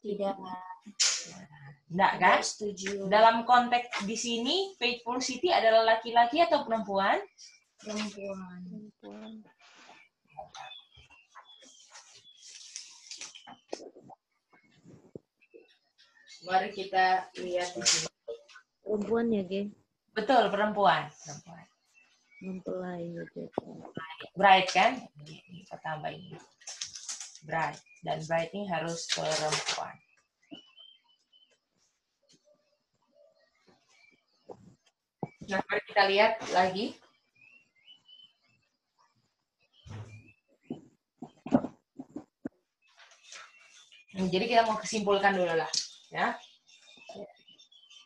Tidak. Enggak kan? Setuju. Dalam konteks di sini, faithful city adalah laki-laki atau perempuan? Perempuan. Mari kita lihat di sini. Perempuan ya, Ge? Betul, perempuan. Mempelai gitu. Bride kan? Ini kita tambah ini. Bride. Dan bride ini harus perempuan. Nah, mari kita lihat lagi. Jadi kita mau kesimpulkan dulu lah, ya.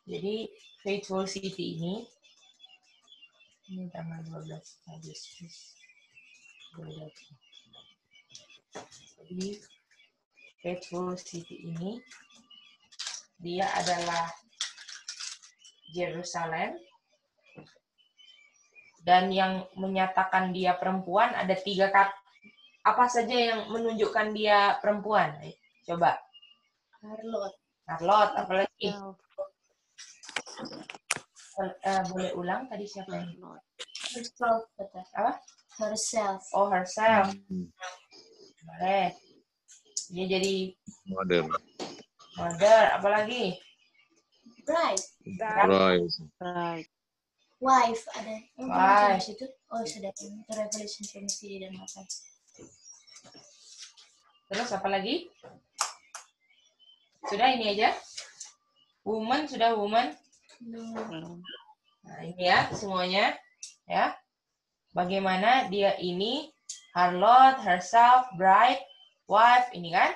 Jadi faithful city ini tanggal 12 Agustus. Jadi faithful city ini dia adalah Yerusalem, dan yang menyatakan dia perempuan ada 3 kata. Apa saja yang menunjukkan dia perempuan? Coba. Harlot, apalagi? Boleh ulang tadi siapa yang? Herself. Apa? Herself. Oh, herself. Boleh. Dia jadi Mother. Apalagi? Bride. Right. Wife ada. Wife. Di situ. Oh, sudah. Revelation 23 dan apa? Terus apa lagi? Sudah ini aja? Woman, sudah woman? Nah, ini ya semuanya. Ya. Bagaimana dia ini harlot, herself, bride, wife, ini kan?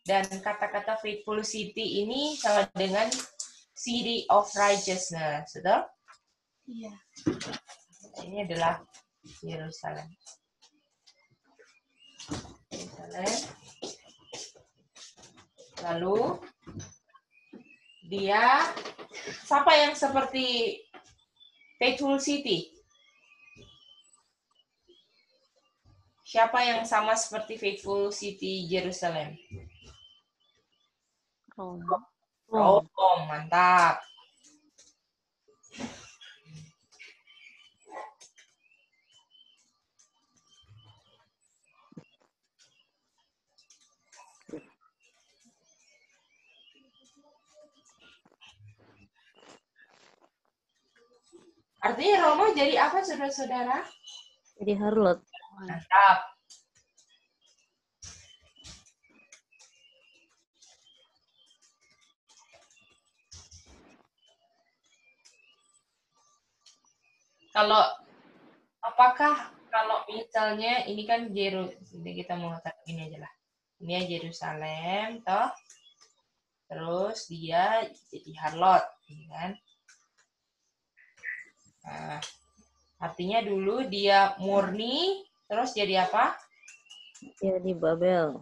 Dan kata-kata faithful city ini sama dengan city of righteousness. Betul? Iya. Ini adalah Yerusalem. Lalu dia siapa yang seperti faithful city? Siapa yang sama seperti faithful city Yerusalem? Rome, mantap. Artinya Roma jadi apa, saudara-saudara? Jadi harlot. Mantap. Kalau misalnya ini kan kita mau kata ini aja lah. Ini Yerusalem, toh. Terus dia jadi harlot, kan? Nah, artinya dulu dia murni, terus jadi apa? Jadi Babel.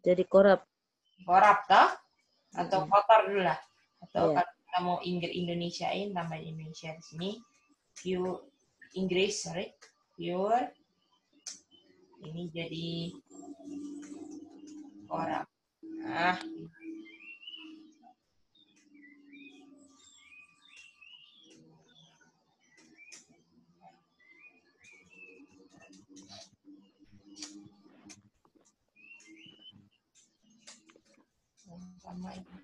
Jadi korab. Korab, toh? Atau kotor dulu lah. Atau Iya. kalau kita mau Indonesiain, tambah Indonesia di sini. Pure ini jadi korab. Nah, sama ini.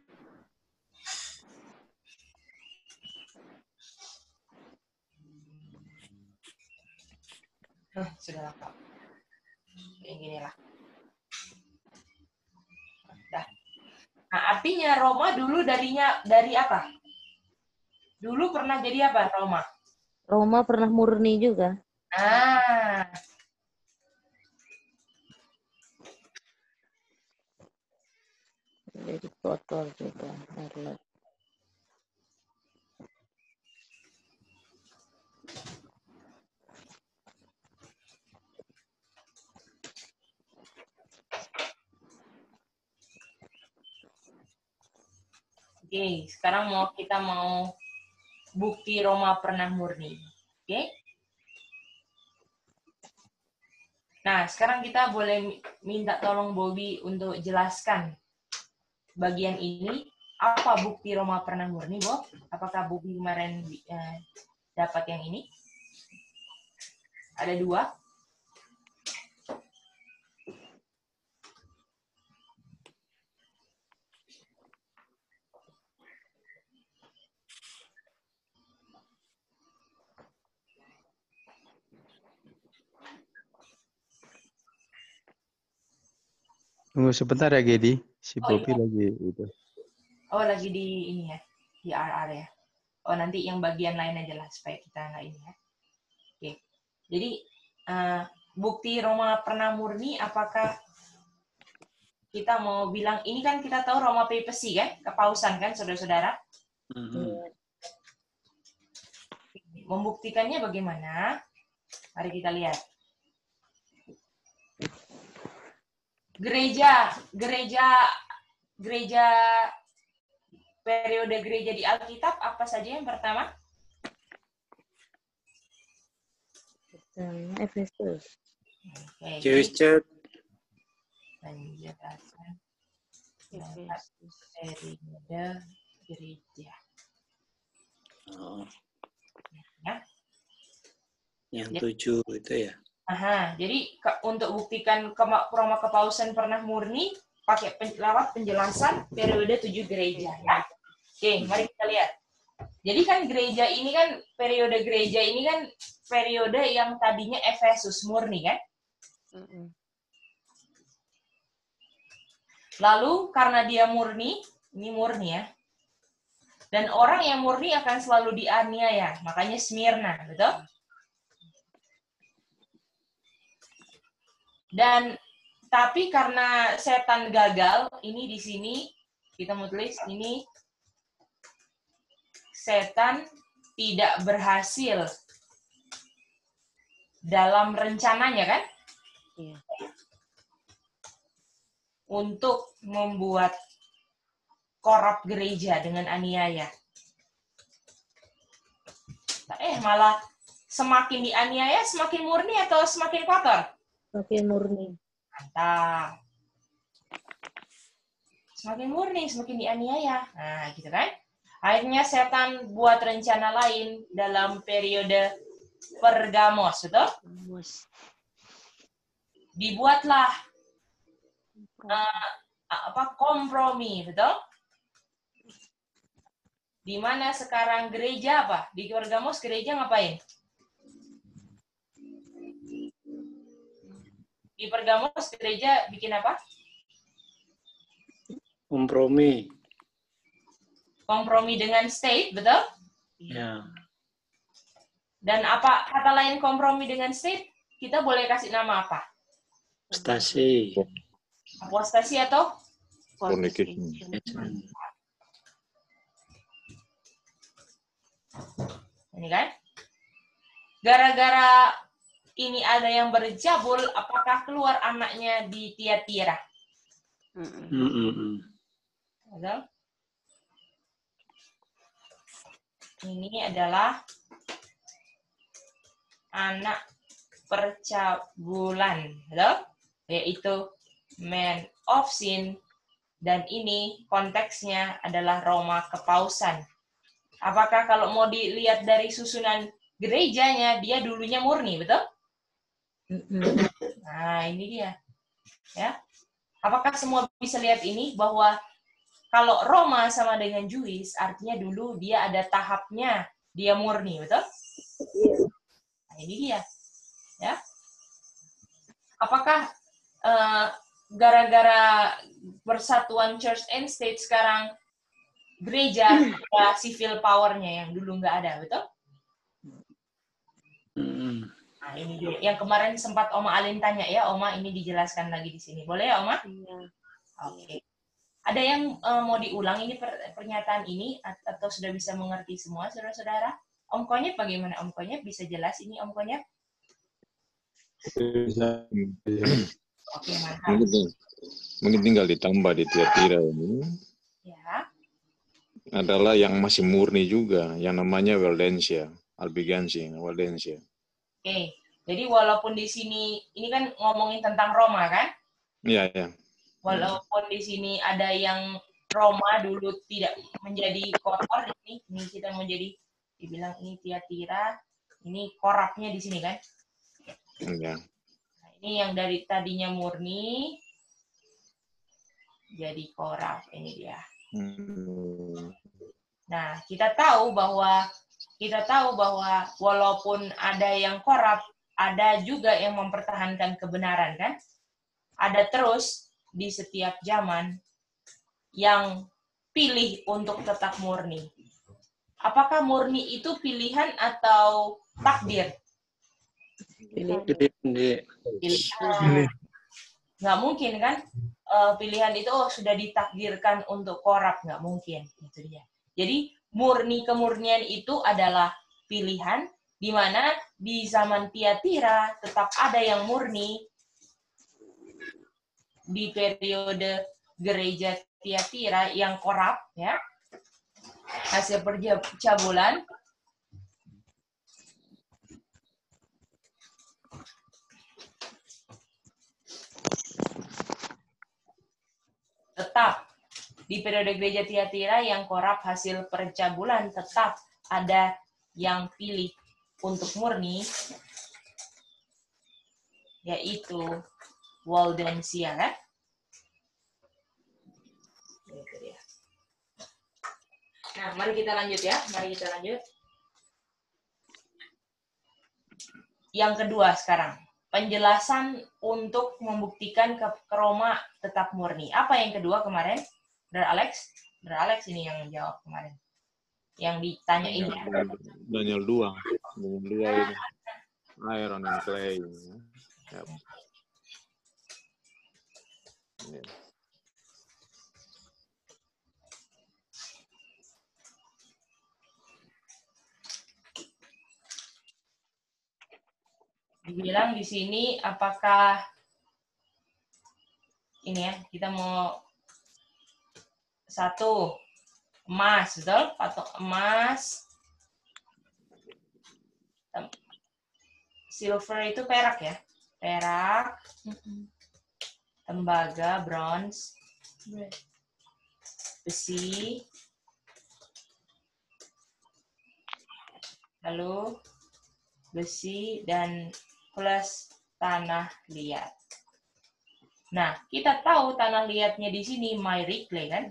Sudah lengkap. Kayak gini lah. Dah. Nah, artinya Roma dulu dari apa? Dulu pernah jadi apa Roma? Roma pernah murni juga. Ah. Jadi kotor juga. Harlot. Oke, sekarang kita mau bukti Roma pernah murni. Oke? Nah, sekarang kita boleh minta tolong Bobby untuk jelaskan bagian ini, apa bukti Roma pernah murni, Bob? Apakah bukti kemarin dapat yang ini? Ada 2. Tunggu sebentar ya, Gedi. Si Oh, Bobby iya. lagi itu. Oh, lagi di ini ya, di RR ya. Oh, nanti yang bagian lain aja lah, supaya kita nggak ini ya. Oke. Jadi, bukti Roma pernah murni, apakah kita mau bilang, ini kan kita tahu Roma papacy kan, kepausan kan, saudara-saudara? Membuktikannya bagaimana? Mari kita lihat. Gereja periode gereja di Alkitab apa saja yang pertama? Efesus. Oke, Jewish Church. penjelasan periode gereja. Oh, Ya. yang Ya. 7 itu ya. Aha, jadi untuk buktikan Roma kepausan pernah murni pakai lewat penjelasan periode 7 gereja. Ya. Oke, mari kita lihat. Jadi kan gereja ini kan periode gereja ini kan periode yang tadinya Efesus murni kan? Lalu karena dia murni, ini murni ya. Dan orang yang murni akan selalu dianiaya, makanya Smyrna, betul? Dan tapi karena setan gagal, ini di sini kita mau tulis ini setan tidak berhasil dalam rencananya kan? Iya. Untuk membuat korup gereja dengan aniaya. Malah semakin dianiaya semakin murni atau semakin kotor? Semakin murni. Mantap. Semakin murni, semakin dianiaya. Nah, gitu kan? Akhirnya setan buat rencana lain dalam periode Pergamos, betul? Dibuatlah kompromi, betul? Di mana sekarang gereja apa? Di Pergamos gereja ngapain? Di Pergamos gereja bikin apa? Kompromi. Kompromi dengan state, betul? Ya. Dan apa kata lain kompromi dengan state? Kita boleh kasih nama apa? Stasi. Apostasi atau? Fornication. Ini kan? Gara-gara ini ada yang berjabul, apakah keluar anaknya di Tiatira? Betul? Ini adalah anak percabulan, betul? Yaitu man of sin, dan ini konteksnya adalah Roma kepausan. Apakah kalau mau dilihat dari susunan gerejanya, dia dulunya murni, betul? Nah, ini dia. Ya. Apakah semua bisa lihat ini, bahwa kalau Roma sama dengan Jewish, artinya dulu dia ada tahapnya, dia murni, betul? Nah, ini dia. Ya. Apakah gara-gara persatuan church and state sekarang gereja ada civil power-nya yang dulu nggak ada, betul? Nah, ini dia. Yang kemarin sempat Oma Alin tanya ya, Oma ini dijelaskan lagi di sini. Boleh ya, Oma? Iya. Oke. Ada yang mau diulang ini pernyataan ini atau sudah bisa mengerti semua, saudara-saudara? Om Konyep bagaimana? Om Konyep bisa jelas ini, Om Konyep? Oke, mantap. Mungkin tinggal ditambah di Tiatira ini Ya. adalah yang masih murni juga, yang namanya Waldensia, Albigensi, Waldensia. Oke, jadi walaupun di sini, ini kan ngomongin tentang Roma kan? Iya, ya. Walaupun di sini ada yang Roma dulu tidak menjadi kotor, ini kita menjadi, dibilang ini Tiatira, ini korapnya di sini kan? Ya. Nah, ini yang dari tadinya murni jadi korap, ini dia. Nah, kita tahu bahwa walaupun ada yang korup, ada juga yang mempertahankan kebenaran kan? Ada terus di setiap zaman yang pilih untuk tetap murni. Apakah murni itu pilihan atau takdir? Pilihan. Nggak mungkin kan? Pilihan itu sudah ditakdirkan untuk korup, nggak mungkin. Itu dia. Jadi kemurnian itu adalah pilihan, di mana di zaman Tiatira tetap ada yang murni. Di periode gereja Tiatira yang korup, ya, hasil percabulan, tetap di periode gereja Tiatira yang korup hasil percabulan tetap ada yang pilih untuk murni, yaitu Waldensia kan? Nah, mari kita lanjut ya. Yang kedua sekarang, penjelasan untuk membuktikan ke Roma tetap murni. Apa yang kedua kemarin? Brother Alex ini yang jawab kemarin. Yang ditanyain ya. Daniel 2 ini. Iron and clay. Yep. Yeah. Dibilang di sini apakah ini ya, kita mau satu emas, betul? Patok emas, silver itu perak ya, perak, tembaga, bronze, besi, lalu besi dan plus tanah liat. Nah, kita tahu tanah liatnya di sini myric clay kan?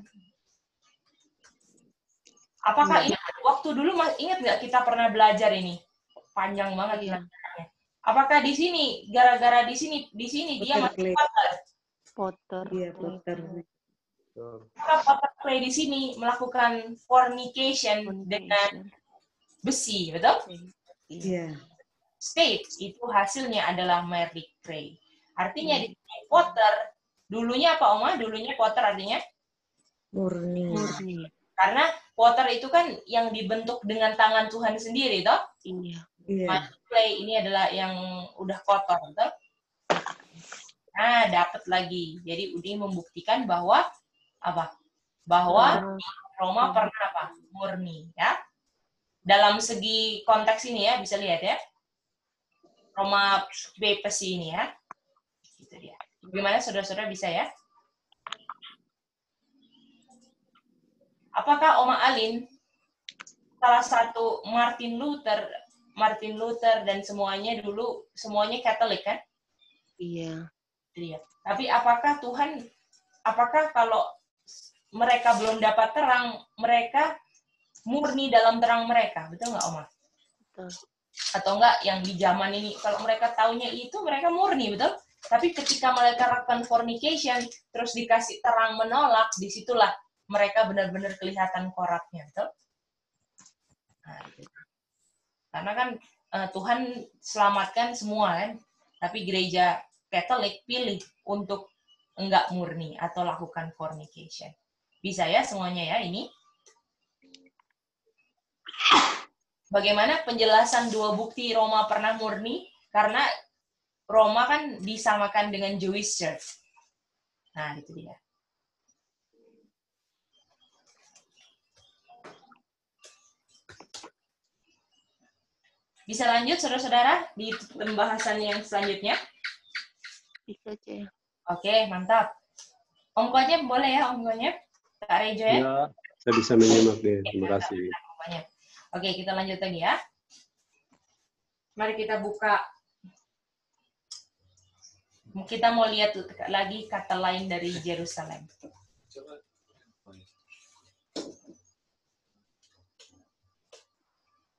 Apakah ini waktu dulu ingat nggak kita pernah belajar ini? Panjang banget belajarnya. Apakah di sini gara-gara di sini dia masih Potter. Iya, Potter. Potter clay di sini melakukan fornication dengan besi, betul? Iya. State itu hasilnya adalah myric clay. Artinya di Potter dulunya apa Oma? Dulunya Potter artinya Murni. karena Potter itu kan yang dibentuk dengan tangan Tuhan sendiri, toh? Iya. Myric clay ini adalah yang udah kotor, betul? Nah, dapat lagi. Jadi ini membuktikan bahwa apa? Bahwa Roma pernah apa? Murni, ya. Dalam segi konteks ini ya, bisa lihat ya. Roma Papacy ini ya. Gitu dia. Gimana saudara-saudara bisa ya? Apakah Oma Alin salah satu Martin Luther dan semuanya Katolik kan? Iya. Iya. Tapi apakah kalau mereka belum dapat terang, mereka murni dalam terang mereka, betul nggak Oma? Betul. Atau enggak yang di zaman ini, kalau mereka taunya itu mereka murni, betul? Tapi ketika mereka lakukan fornication, terus dikasih terang menolak, disitulah mereka benar-benar kelihatan korupnya, betul? Nah, gitu. Karena kan Tuhan selamatkan semua kan, tapi gereja Katolik pilih untuk enggak murni atau lakukan fornication. Bisa ya semuanya ya ini? Bagaimana penjelasan dua bukti Roma pernah murni? Karena Roma kan disamakan dengan Jewish Church. Nah, itu dia. Bisa lanjut, saudara-saudara, di pembahasan yang selanjutnya? Bisa aja. Oke, mantap. Om Konyep boleh ya, Om Konyep? Kita Kak Rejo ya? Ya, saya bisa menyimak deh. Terima kasih. Oke, kita lanjut lagi ya. Mari kita buka. Kita mau lihat lagi kata lain dari Yerusalem.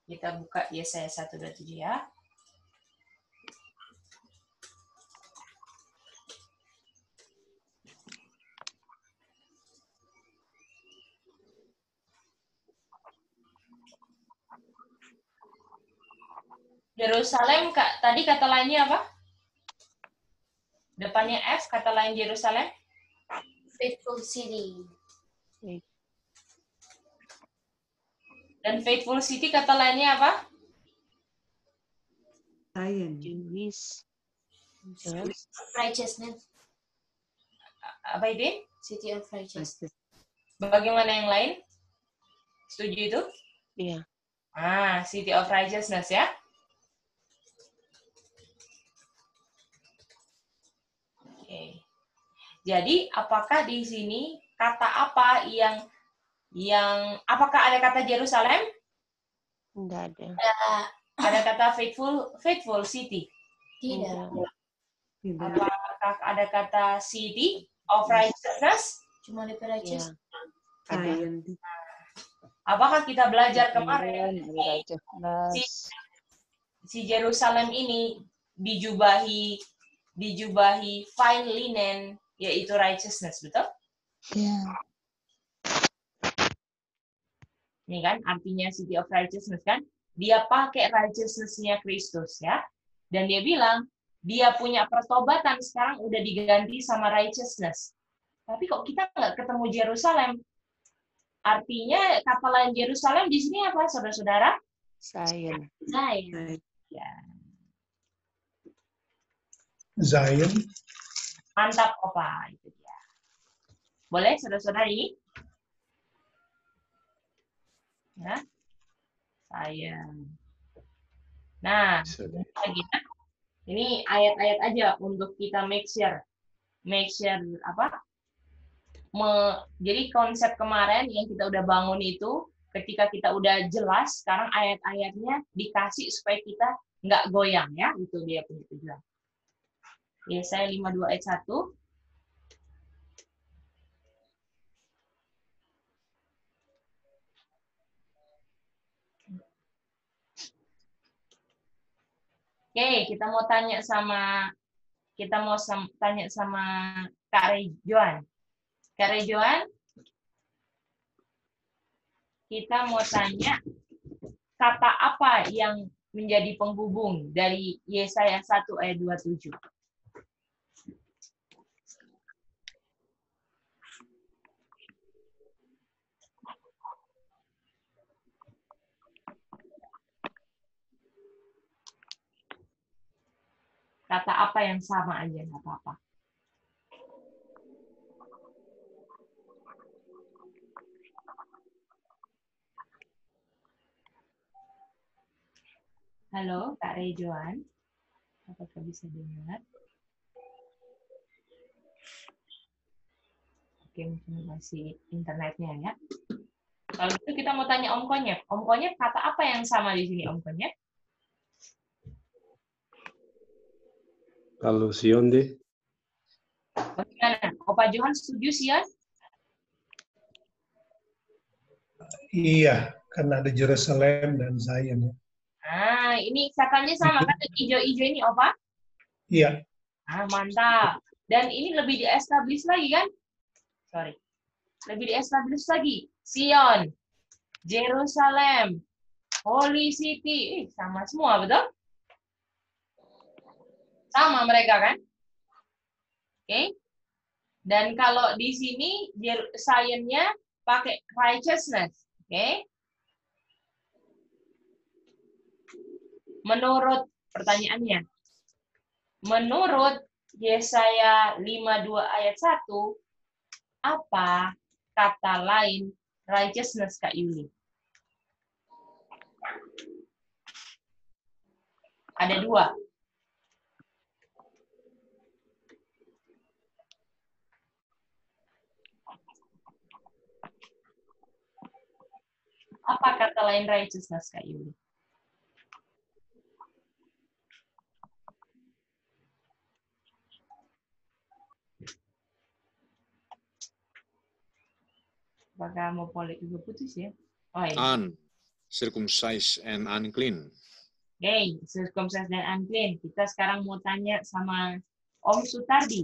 Kita buka Yesaya 1:27 ya. Yerusalem, Kak, tadi kata lainnya apa? Depannya F, kata lain Yerusalem. Faithful city. Dan faithful city kata lainnya apa? Jewish. Righteousness. Apa itu? City of righteousness. Bagaimana yang lain? Setuju itu? Iya. City of righteousness ya. Oke. Jadi, apakah di sini kata apa yang apakah ada kata Yerusalem? Tidak ada. Ada kata faithful city. Tidak. Apakah ada kata city of righteousness? Cuma di righteous. Ada. Apakah kita belajar kemarin si Yerusalem ini dijubahi fine linen, yaitu righteousness, betul? Iya. Ini kan artinya city of righteousness kan? Dia pakai righteousness-nya Kristus ya. Dan dia bilang, dia punya pertobatan sekarang udah diganti sama righteousness. Tapi kok kita nggak ketemu Yerusalem? Artinya kata lain Yerusalem di sini apa, saudara-saudara? Zion. Zion. Ya. Zion. Mantap, Opa. Itu dia. Boleh, saudara-saudari? Ya. Sayang. Nah, lagi. Ini ayat-ayat aja untuk kita make sure apa? Jadi konsep kemarin yang kita udah bangun itu, ketika kita udah jelas, sekarang ayat-ayatnya dikasih supaya kita nggak goyang ya, itu dia punya tujuan. Yesaya 52 ayat 1. Oke, kita mau tanya sama Kak Rejoan. Kak Rejoan, kita mau tanya kata apa yang menjadi penghubung dari Yesaya 1 ayat 27? Kata apa yang sama aja, nggak apa-apa. Halo, Kak Rejoan. Apakah bisa dengar? Oke, mungkin masih internetnya ya. Kalau gitu kita mau tanya Om Konyet. Om Konyet, kata apa yang sama di sini, Om Konyet? Kalau Sion deh. Bagaimana? Opa Johan setuju Sion? Iya, karena ada Jerusalem dan Zion. Ini katanya sama kan hijau-hijau ini, Opa? Iya. Mantap. Dan ini lebih di-establish lagi kan? Sorry. Lebih di-establish lagi. Sion, Jerusalem, Holy City. Sama semua, betul? Sama mereka kan? Oke. Dan kalau di sini Zion-nya pakai righteousness. Oke. Menurut pertanyaannya, menurut Yesaya 52 ayat 1, apa kata lain righteousness, Kak Yuli? Ada dua. Apa kata lain righteousness, Kak Yuli? Apakah mau polek juga putus ya? Oh iya. Uncircumcised and unclean. Oke, circumcised dan unclean. Kita sekarang mau tanya sama Om Sutardi.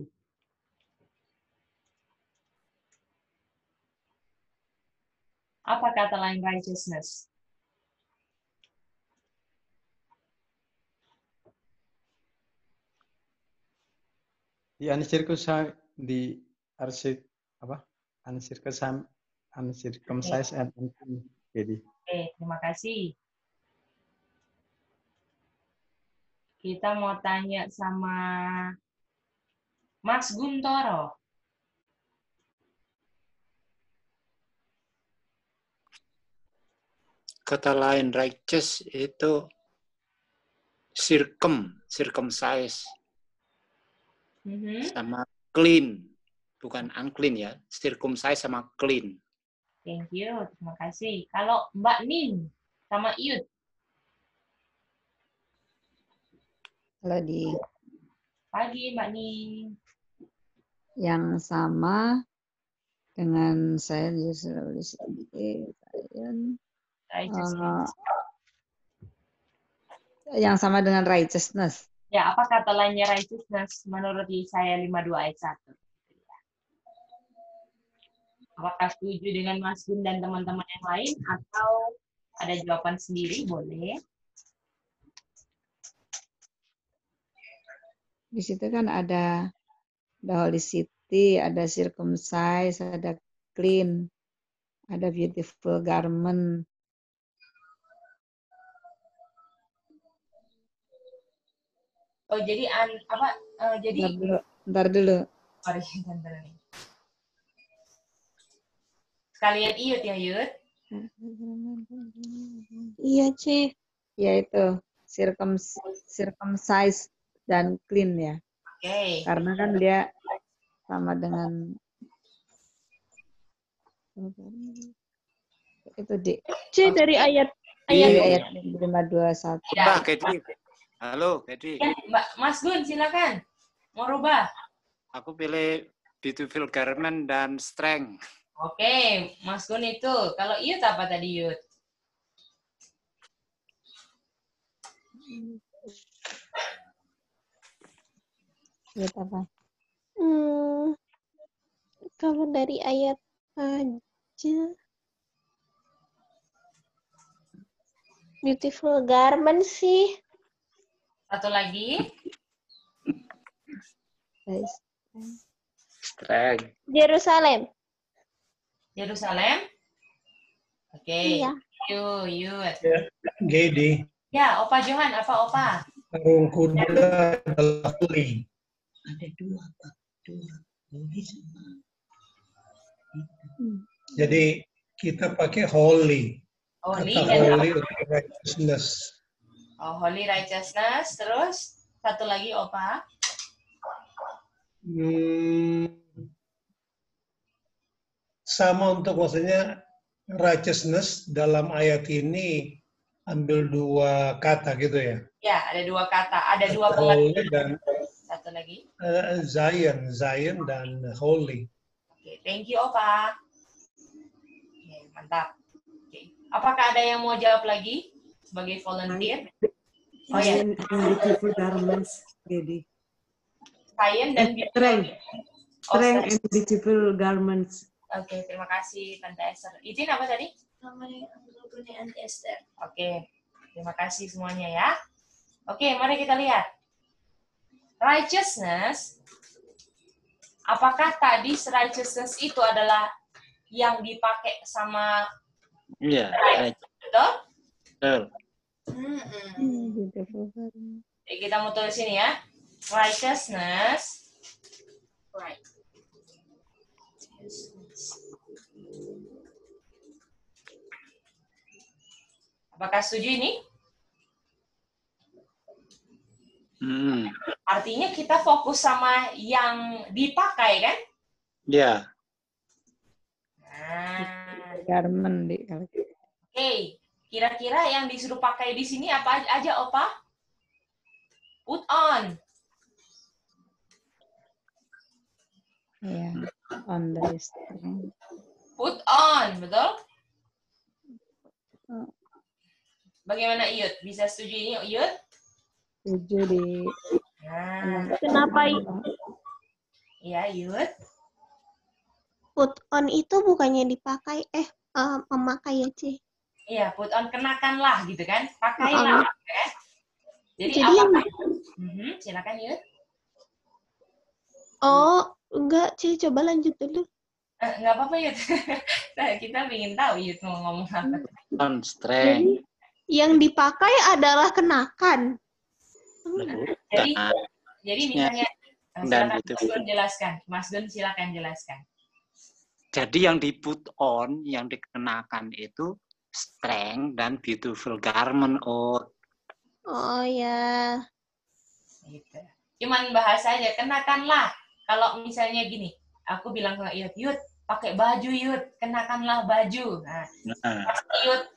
Apa kata lain righteousness? Di uncircumcised, di uncircumcised and unclean. Jadi, Oke, terima kasih. Kita mau tanya sama Mas Guntoro. Kata lain righteous itu circumcise sama clean, bukan unclean ya. Circumcise sama clean. Thank you, terima kasih. Kalau Mbak Nin sama Iut, Kalau di pagi Mbak Nin. yang sama dengan saya Righteousness. yang sama dengan righteousness. Ya, apa kata lainnya righteousness menurut Yesaya 52 ayat 1? Apakah setuju dengan Mas Gun dan teman-teman yang lain atau ada jawaban sendiri? Boleh. Di situ kan ada Holy City, ada circumcised, ada clean, ada beautiful garment. Oh, jadi jadi Ntar dulu. Mari kita nih. Sekalian Iut ya, Iut. Iya, Cik. Ya itu, circumcised dan clean ya. Oke. Karena kan dia sama dengan itu di C dari ayat ayat 521. Mbak Kedri. Halo, Kedri. Ya, Mas Gun, silakan. Mau rubah? Aku pilih beautiful garment dan strength. Oke, Mas Gun itu. Kalau Iut apa tadi, Iut? Iut apa? Kalau dari ayat aja. Beautiful garment sih. Satu lagi. Strength. Yerusalem. Yerusalem. Oke. Iya. Iut. Gedi, Ya, Opa Johan, apa Opa? sarung kuda adalah holy. Ada dua, Pak. Dua. Holy sama. Jadi kita pakai holy. Holy Kata dan holy apa? untuk righteousness. Oh, holy righteousness. Terus satu lagi Opa. Sama untuk maksudnya righteousness dalam ayat ini ambil dua kata gitu ya. Ya, ada dua kata, ada dua pengertian. Holy dan Satu lagi. Zion dan holy. Oke, thank you Opa. Oke, mantap. Oke. Apakah ada yang mau jawab lagi sebagai volunteer? Oh ya, Beautiful garments, jadi. Science dan Strength. Oh, Strength and beautiful garments. Oke, terima kasih Tante Esther. Izin apa tadi? Namanya Tante Esther. Oke, terima kasih semuanya ya. Oke, mari kita lihat. Righteousness, apakah tadi righteousness itu adalah yang dipakai sama Iya. betul? Betul. Oke, kita mau tulis sini ya. Righteousness. Right. Apakah setuju ini? Artinya kita fokus sama yang dipakai kan? Ya. Nah. Garment di kalau Oke, Kira-kira yang disuruh pakai di sini apa aja, Opa? Put on. Ya, on the string. Put on, betul? Bagaimana Iyut? Bisa setuju ini, Iyut? Setuju di Nah, Kenapa ya Iyut. put on itu bukannya dipakai, memakai ya, Ce? Iya, put on, kenakanlah gitu kan. Pakailah. Gitu kan? Jadi Jadi apa? yang Silakan Iyut. Oh, enggak, Ce, coba lanjut dulu. Nggak apa-apa Iyut. Kita ingin tahu Iyut mau ngomong apa. On strength. Jadi yang dipakai adalah kenakan. Jadi misalnya Dan silakan itu. Mas Gun jelaskan. Mas Gun silakan jelaskan. Jadi yang di put on, yang dikenakan itu strength dan beautiful garment. Oh ya. Gitu. Cuman bahasa aja, kenakanlah. Kalau misalnya gini, aku bilang sama Iyut, Iyut, pakai baju Iyut, kenakanlah baju. Nah,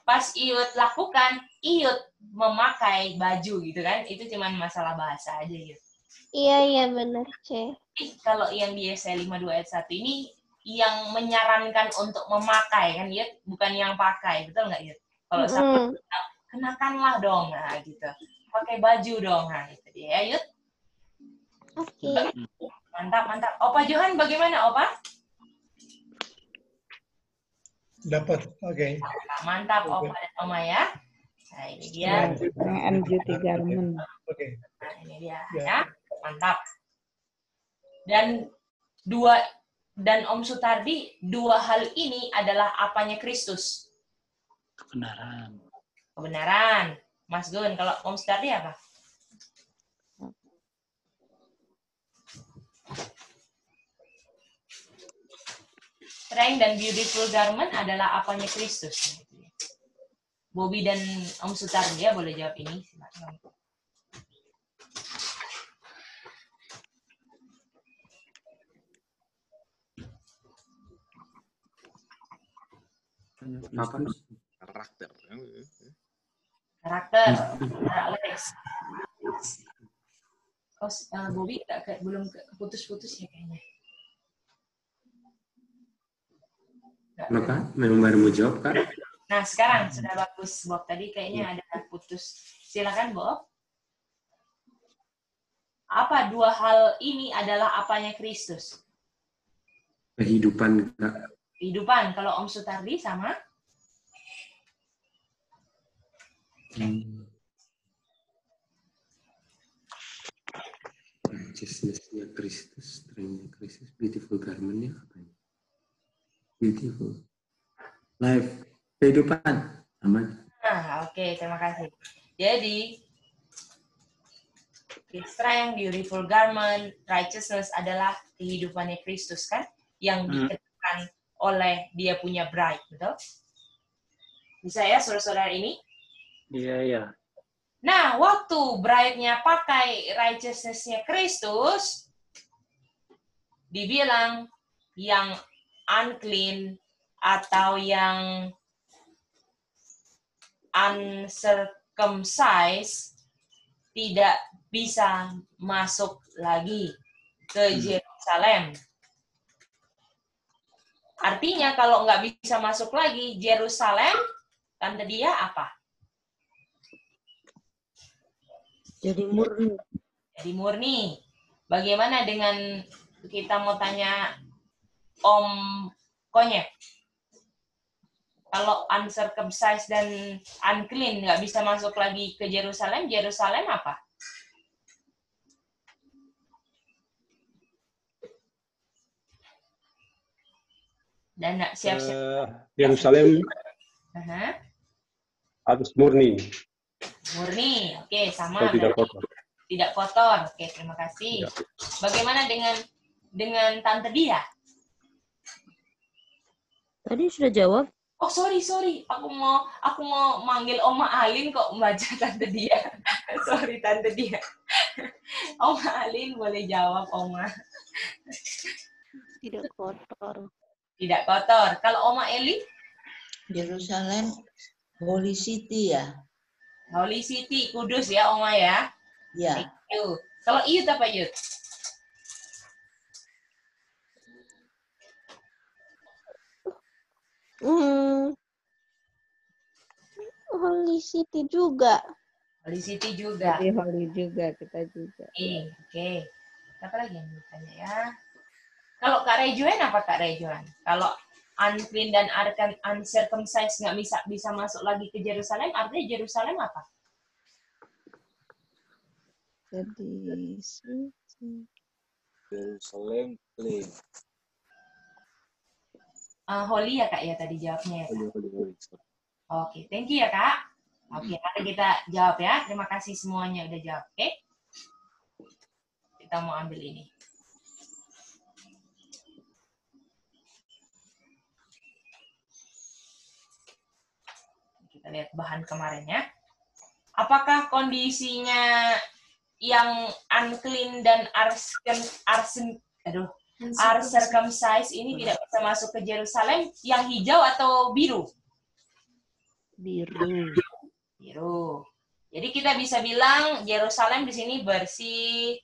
pas Iyut lakukan, Iyut memakai baju gitu kan, itu cuman masalah bahasa aja Iyut. Iya benar, Ce. Kalau yang di Yesaya 52 ayat 1 ini, yang menyarankan untuk memakai kan Iyut, bukan yang pakai, betul nggak Iyut? Kalau sama kenakanlah dong, nah gitu. Pakai baju dong, nah itu dia ya Iyut. Oke. Mantap, mantap. Opa Johan bagaimana, Opa? Dapat, oke. Mantap, Opa dan Oma ya. Nah, ini dia. and beauty garment. Oke. Nah, ini dia ya. Mantap. Dan Om Sutardi, dua hal ini adalah apanya Kristus? Kebenaran. Kebenaran. Mas Gun, kalau Om Sutardi apa? Strength dan beautiful garment adalah apanya Kristus? Bobby dan Om Sutardi ya boleh jawab ini. Apa? Karakter. Karakter. Alex. Bobby belum putus-putus ya kayaknya. Maka memang baru mau jawab, Kak? Nah, sekarang sudah bagus, Bob. Tadi kayaknya ada putus. Silakan, Bob. Apa dua hal ini adalah apanya Kristus? Kehidupan, Kak. Kehidupan. Kalau Om Sutardi sama? Righteousness-nya Kristus, strength-nya Kristus, beautiful garment-nya apa ya? Beautiful. Life. Kehidupan. Aman. Nah, oke. Terima kasih. Jadi, strength, beautiful garment, righteousness adalah kehidupannya Kristus, kan? Yang dikenakan oleh dia punya bride, betul? Bisa ya, saudara-saudara ini? Iya. Nah, waktu bride-nya pakai righteousness-nya Kristus, dibilang yang unclean atau yang uncircumcised tidak bisa masuk lagi ke Yerusalem. Artinya kalau nggak bisa masuk lagi Yerusalem, tanda dia apa? Jadi murni. Jadi murni. Bagaimana dengan kita mau tanya Om Konyep? Kalau uncircumcised dan unclean nggak bisa masuk lagi ke Yerusalem, Yerusalem apa? Dan siap-siap. Yerusalem harus murni. Murni, oke, sama. Tidak kotor. Tidak kotor, oke, terima kasih. Ya. Bagaimana dengan Tante Dia? Tadi sudah jawab. Oh, sorry. Aku mau manggil Oma Alin kok membaca Tante Dia. Sorry, Tante Dia. Oma Alin boleh jawab, Oma. Tidak kotor. Tidak kotor. Kalau Oma Eli? Yerusalem Holy City ya? Holy City, Kudus ya, Oma ya. Ya. Thank you. Kalau Iyut apa Iyut? Holy City juga. Holy City juga. Jadi holy juga, kita juga. Oke. Apa lagi yang ditanya ya? Kalau Kak Rejuan apa Kak Rejuan? Kalau unclean dan uncircumcised nggak bisa masuk lagi ke Yerusalem, artinya Yerusalem apa? Jadi suci. Jerusalem clean. Holy ya Kak ya tadi jawabnya ya. Holy. Oke, thank you ya Kak. Oke, mari kita jawab ya. Terima kasih semuanya udah jawab. Oke. Kita mau ambil ini. Kita lihat bahan kemarin ya. Apakah kondisinya yang unclean dan uncircumcised ini tidak bisa masuk ke Yerusalem? Yang hijau atau biru? Biru. Biru. Jadi kita bisa bilang Yerusalem di sini bersih,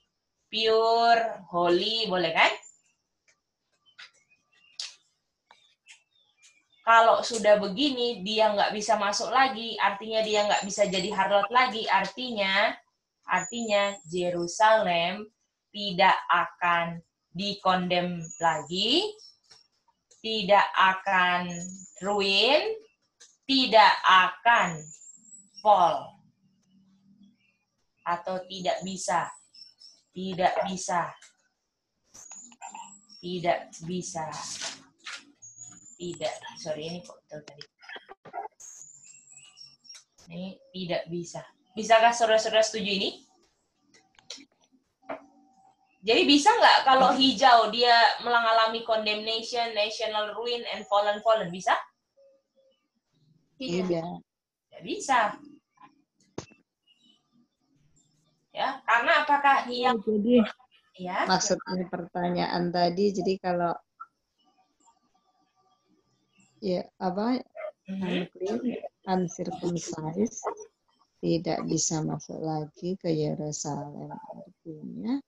pure, holy, boleh kan? Kalau sudah begini, dia nggak bisa masuk lagi, artinya dia nggak bisa jadi harlot lagi, artinya Yerusalem tidak akan dikondem lagi, tidak akan ruin, tidak akan fall, atau tidak bisa, sorry ini kok tadi. Ini tidak bisa. Bisakah saudara-saudara setuju ini? Jadi bisa nggak kalau hijau dia mengalami condemnation, national ruin, and fallen? Bisa? Tidak. Tidak bisa. Ya, karena apakah yang Jadi ya? maksudnya pertanyaan tadi, jadi kalau ya apa unclean, uncircumcised tidak bisa masuk lagi ke Yerusalem, artinya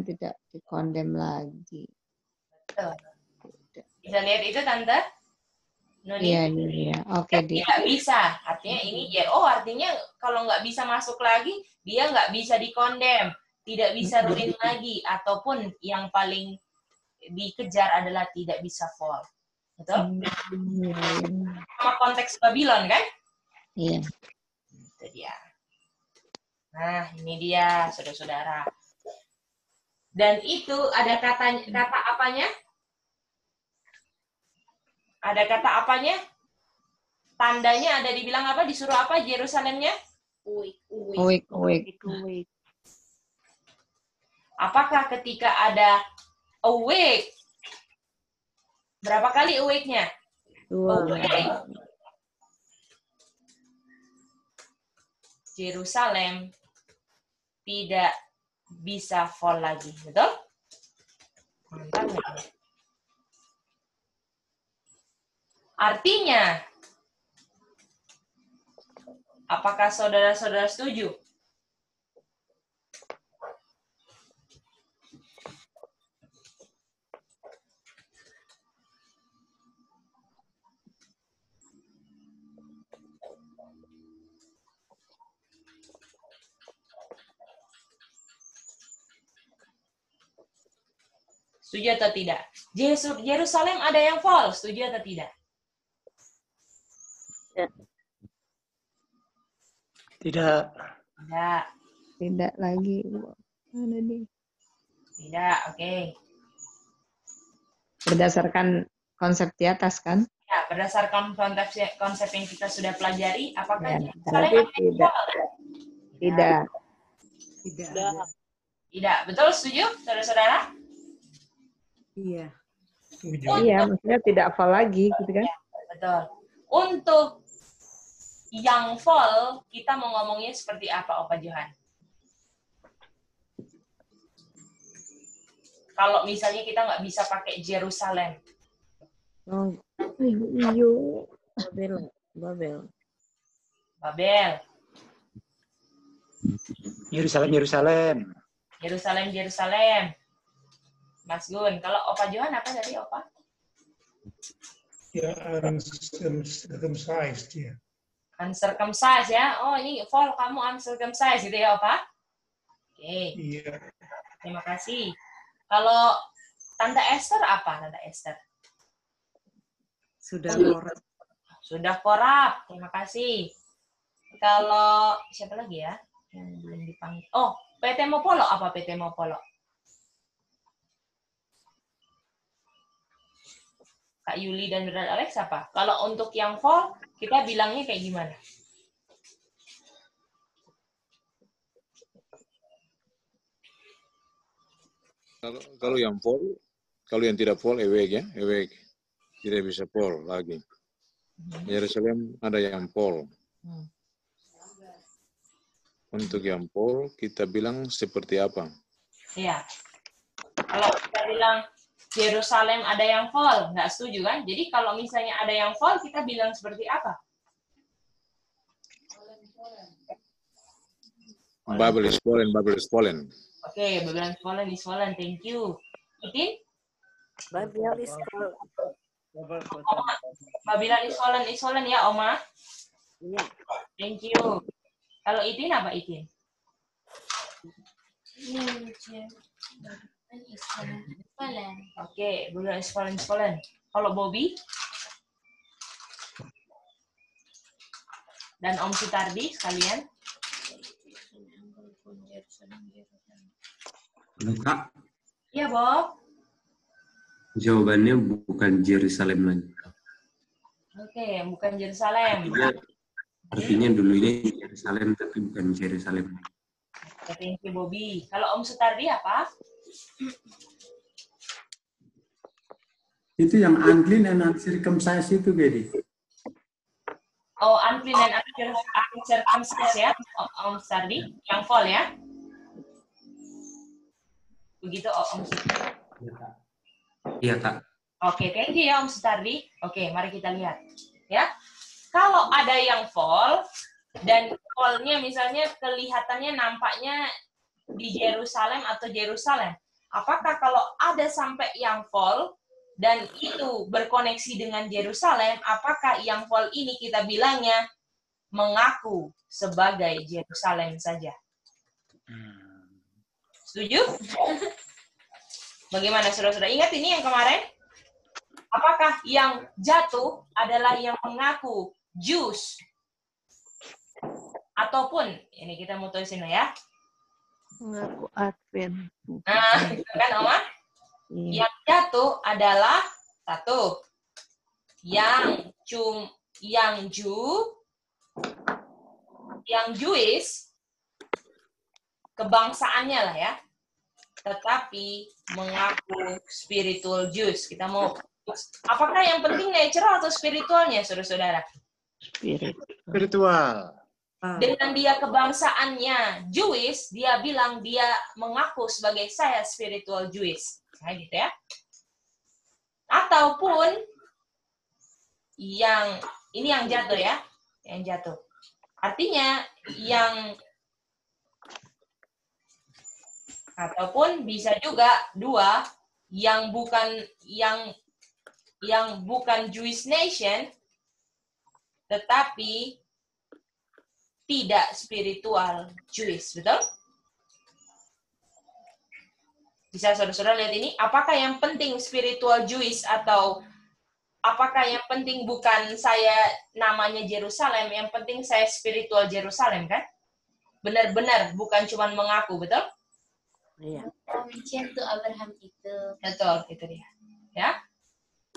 tidak dikondem lagi. Betul. Bisa lihat itu Tante? Noni? Iya. Oke, tidak bisa. Artinya ini artinya kalau nggak bisa masuk lagi, dia nggak bisa dikondem, tidak bisa ruin lagi, ataupun yang paling dikejar adalah tidak bisa fall. Betul? Sama konteks Babylon kan? Iya. Itu dia. Nah, ini dia, saudara-saudara. Dan itu ada kata apanya? Ada kata apanya? Tandanya ada dibilang apa? Disuruh apa Yerusalemnya? Awake. Apakah ketika ada awake? Berapa kali awake-nya? 2. Awake. Yerusalem tidak bisa fall lagi, betul? Mantap ya. Artinya, apakah saudara-saudara setuju? Setuju atau tidak? Yerusalem ada yang fall, setuju atau tidak? Tidak. Tidak lagi. Mana dia? Tidak, oke. Berdasarkan konsep di atas kan? Ya, berdasarkan konsep yang kita sudah pelajari, apakah Ya, Yerusalem berarti ada yang fall? Tidak. Tidak. Betul, setuju, saudara-saudara? Iya. Iya, maksudnya tidak fall lagi, gitu kan? Betul. Untuk yang fall, kita mau ngomongnya seperti apa, Opa Johan? Kalau misalnya kita nggak bisa pakai Yerusalem. Oh, Iyo. Babel. Babel. Yerusalem. Yerusalem. Mas Gun, kalau Opa Johan apa tadi Opa? Ya, uncircumcised ya. Uncircumcised ya. Oh, ini Vol, kamu uncircumcised gitu ya Opa? Oke. Iya. Terima kasih. Kalau Tante Esther apa, Tante Esther? Sudah korup. Sudah korup. Terima kasih. Kalau siapa lagi ya yang belum dipanggil? Oh, PT Mopolo apa PT Mopolo? Kak Yuli dan Brother Alex apa? Kalau untuk yang Vol, kita bilangnya kayak gimana? Kalau yang full, kalau yang tidak full ewek ya, ewek tidak bisa full lagi. Yerusalem ada yang full. Untuk yang full kita bilang seperti apa? Iya. Kalau kita bilang Yerusalem ada yang full, nggak setuju kan? Jadi kalau misalnya ada yang full, kita bilang seperti apa? Babel is fallen, Babel is fallen. Oke, Babylon is fallen. Thank you. Itin? Babel is fallen. Babylon is fallen ya, Oma? Iya. Thank you. Kalau Itin apa Itin? Oke, Babylon is fallen. Kalau Bobby? Dan Om Sutardi sekalian? Halo Kak, Iya, Bob. jawabannya bukan Yerusalem lagi. Oke, bukan Yerusalem. Artinya dulunya Yerusalem tapi bukan Yerusalem. Thank you, Bobby. Kalau Om Sutardi apa? Itu yang unclean and uncircumcised itu, Gedi. Oh, unclean and uncircumcised ya, Om Sutardi. Yang full ya. Begitu Om Sutardi. Iya, Kak. Oke, thank you ya Om Sutardi. Oke, mari kita lihat. Ya, kalau ada yang full, dan full-nya misalnya kelihatannya nampaknya di Yerusalem atau Jerusalem. Apakah kalau ada sampai yang full, dan itu berkoneksi dengan Yerusalem, apakah yang full ini kita bilangnya mengaku sebagai Yerusalem saja? Setuju? Bagaimana saudara-saudara? Ingat ini yang kemarin? Apakah yang jatuh adalah yang mengaku Jews? Ataupun, ini kita mau tulisin ya. Mengaku Advent. Nah, kan Oma? Yang jatuh adalah satu. Yang Jewish, kebangsaannya lah ya, tetapi mengaku spiritual Jews. Kita mau, apakah yang penting natural atau spiritualnya, saudara-saudara? Spiritual. Dengan dia kebangsaannya Jewish, dia bilang dia mengaku sebagai saya spiritual Jewish. Nah, gitu ya. Ataupun yang ini yang jatuh ya, yang jatuh. Artinya yang ataupun bisa juga dua yang bukan Jewish nation tetapi tidak spiritual Jewish, betul? Bisa saudara-saudara lihat ini, apakah yang penting spiritual Jewish atau apakah yang penting bukan saya namanya Yerusalem, yang penting saya spiritual Yerusalem kan? Benar-benar bukan cuma mengaku, betul? Iya. Itu Abraham itu. Betul, itu dia. Ya.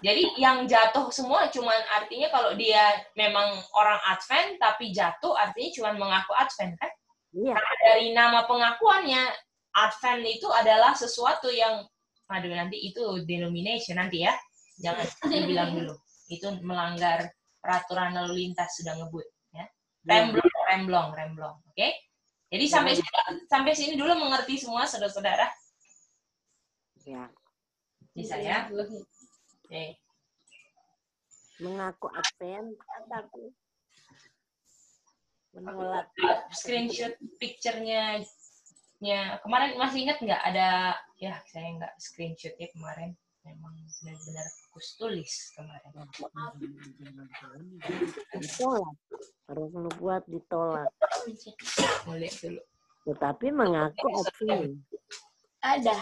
Jadi yang jatuh semua cuman artinya kalau dia memang orang Advent tapi jatuh artinya cuman mengaku Advent kan? Iya. Karena dari nama pengakuannya Advent itu adalah sesuatu yang nanti itu denomination nanti ya. Jangan saya bilang dulu. Itu melanggar peraturan lalu lintas sudah ngebut ya. Remblong. Oke? Jadi sampai sini dulu mengerti semua saudara-saudara? Ya. Bisa ya? Oke. mengaku Advent, tapi menolak. Screenshot picture-nya kemarin masih ingat nggak ada ya saya nggak screenshot ya kemarin, memang benar-benar fokus tulis kemarin. Ditolak, harus buat ditolak. Mau lihat dulu. Tetapi mengaku Advent. Ada.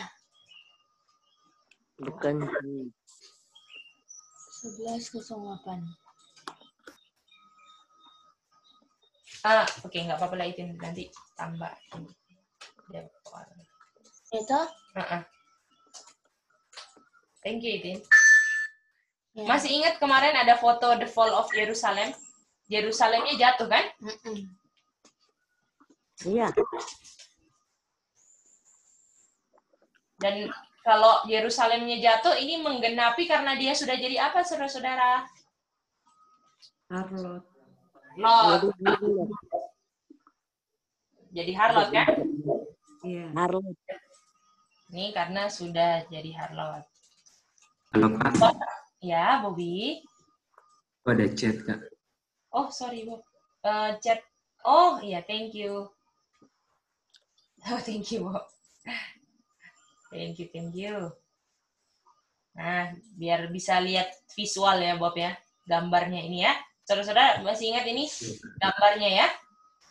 Bukan 11.08. Oke, nggak apa-apa lah itu nanti tambah. Itu? Thank you, Itin. Ya. Masih ingat kemarin ada foto The Fall of Jerusalem? Yerusalemnya jatuh kan? Iya. Dan kalau Yerusalemnya jatuh, ini menggenapi karena dia sudah jadi apa, saudara-saudara? Harlot. Lot. Jadi harlot kan? Iya. Harlot. Ini karena sudah jadi harlot. Halo Kak, Ya, Bobby. ada chat Kak. Oh, sorry, Bob. Chat. Oh, iya, thank you. Oh, thank you, Bob. Thank you. Nah, biar bisa lihat visual ya, Bob ya. Gambarnya ini ya. Saudara-saudara masih ingat ini gambarnya ya?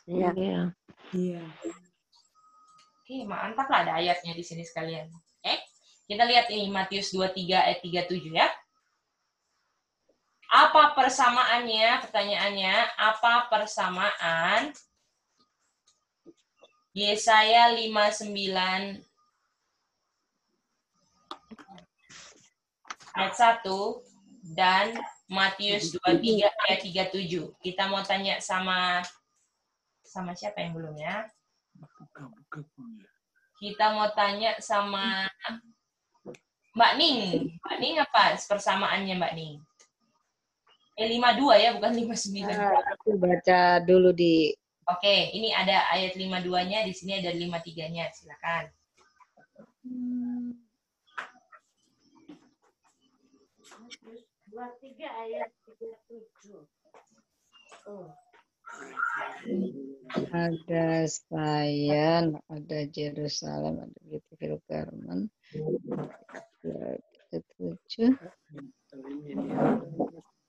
Iya. Iya. Oke, mantap lah ada ayatnya di sini sekalian. Oke, kita lihat ini Matius 23 ayat 37 ya. Apa persamaannya? Pertanyaannya, apa persamaan Yesaya 59 ayat 1 dan Matius 23 ayat 37. Kita mau tanya sama siapa yang belum ya? Kita mau tanya sama Mbak Ning. Mbak Ning apa persamaannya Mbak Ning? 52 ya, bukan 59. Aku baca dulu di... Oke, ini ada ayat 52-nya, di sini ada 53-nya. Silakan. Matius 23 ayat 37. Oh. Ada Zion, ada Jerusalem, ada Beautiful Garment. Ketujuh.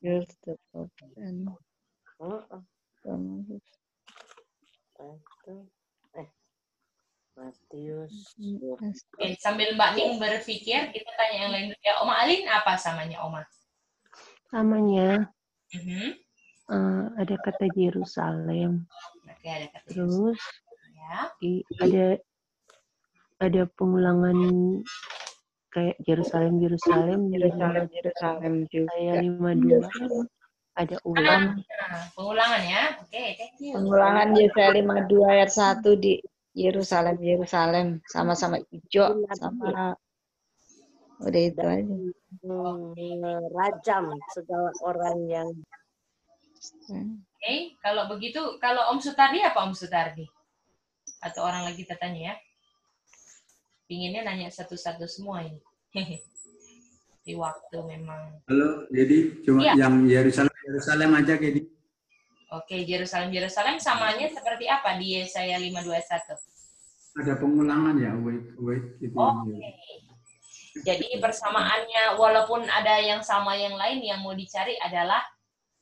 Here's the prophet. Matius. Oke, sambil Mbak Ning berpikir, kita tanya yang lain dulu ya. Oma Alin, apa samanya Oma? Namanya Mhm. ada kata Yerusalem. Oke, ada kata Terus ya. ada pengulangan kayak Yerusalem juga. Saya 52 ada ulang. Pengulangan ya. Oke, thank you. Pengulangan Yesaya 52 ayat 1 di Yerusalem, sama-sama hijau, sama udah itu aja. Rajam segala orang yang. Oke, kalau begitu, kalau Om Sutardi apa Om Sutardi? Atau orang lagi kita tanya ya? Pinginnya nanya satu-satu semua ini. Di waktu memang. Halo, jadi cuma Iya. yang Yerusalem aja Kedi. Oke, Yerusalem samanya seperti apa di Yesaya 5:21? Ada pengulangan ya, wait gitu. Oke. Jadi persamaannya, walaupun ada yang sama yang lain, yang mau dicari adalah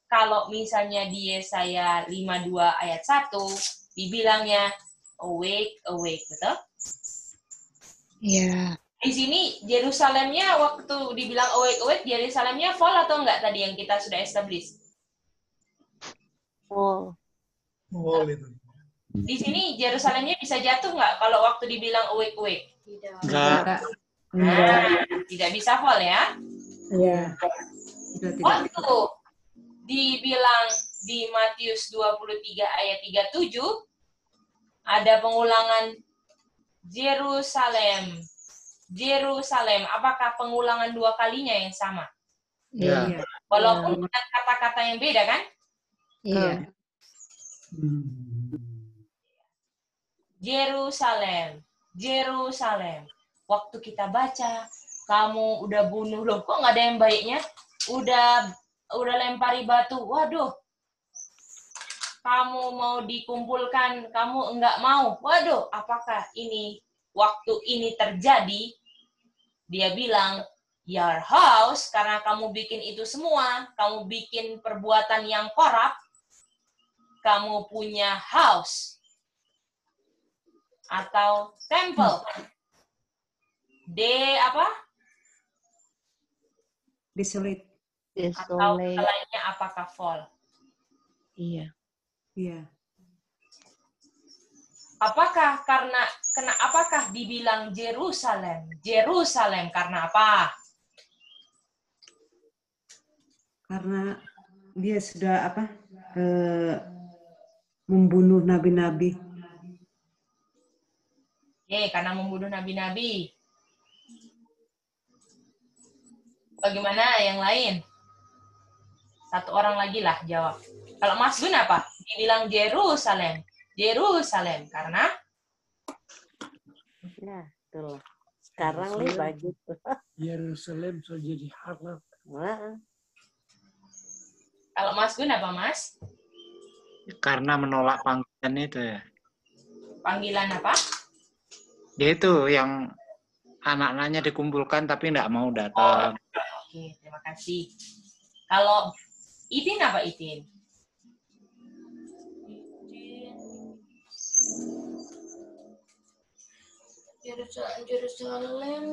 kalau misalnya di Yesaya 52 ayat 1, dibilangnya awake, betul? Iya. Di sini Yerusalemnya waktu dibilang awake, Yerusalemnya fall atau enggak tadi yang kita sudah establish? Oh. Di sini Yerusalemnya bisa jatuh nggak kalau waktu dibilang awake? Enggak. Nah, tidak bisa fall ya? Iya. Waktu dibilang di Matius 23 ayat 37, ada pengulangan Jerusalem. Apakah pengulangan dua kalinya yang sama? Iya. Walaupun dengan kata-kata yang beda kan? Iya. Jerusalem. Waktu kita baca, kamu udah bunuh loh. Kok nggak ada yang baiknya? Udah udah lempari batu, waduh, kamu mau dikumpulkan, kamu enggak mau. Waduh, apakah ini waktu ini terjadi? Dia bilang, your house, karena kamu bikin itu semua, kamu bikin perbuatan yang korup, kamu punya house atau temple. Desolate. Atau lainnya apakah fall? Iya. Iya. Apakah apakah dibilang Jerusalem? Jerusalem karena apa? Karena dia sudah membunuh nabi-nabi. Karena membunuh nabi-nabi. Bagaimana yang lain? Satu orang lagi lah jawab. Kalau Mas Gun apa? Dibilang Jerusalem. Jerusalem karena? Ya, itulah. Sekarang nih begitu. Yerusalem sudah jadi halal. Kalau Mas Gun apa, Mas? Karena menolak panggilan itu ya. Panggilan apa? Dia itu yang anak-anaknya dikumpulkan tapi nggak mau datang. Oke, terima kasih. Kalau Itin apa Itin? Jerusalem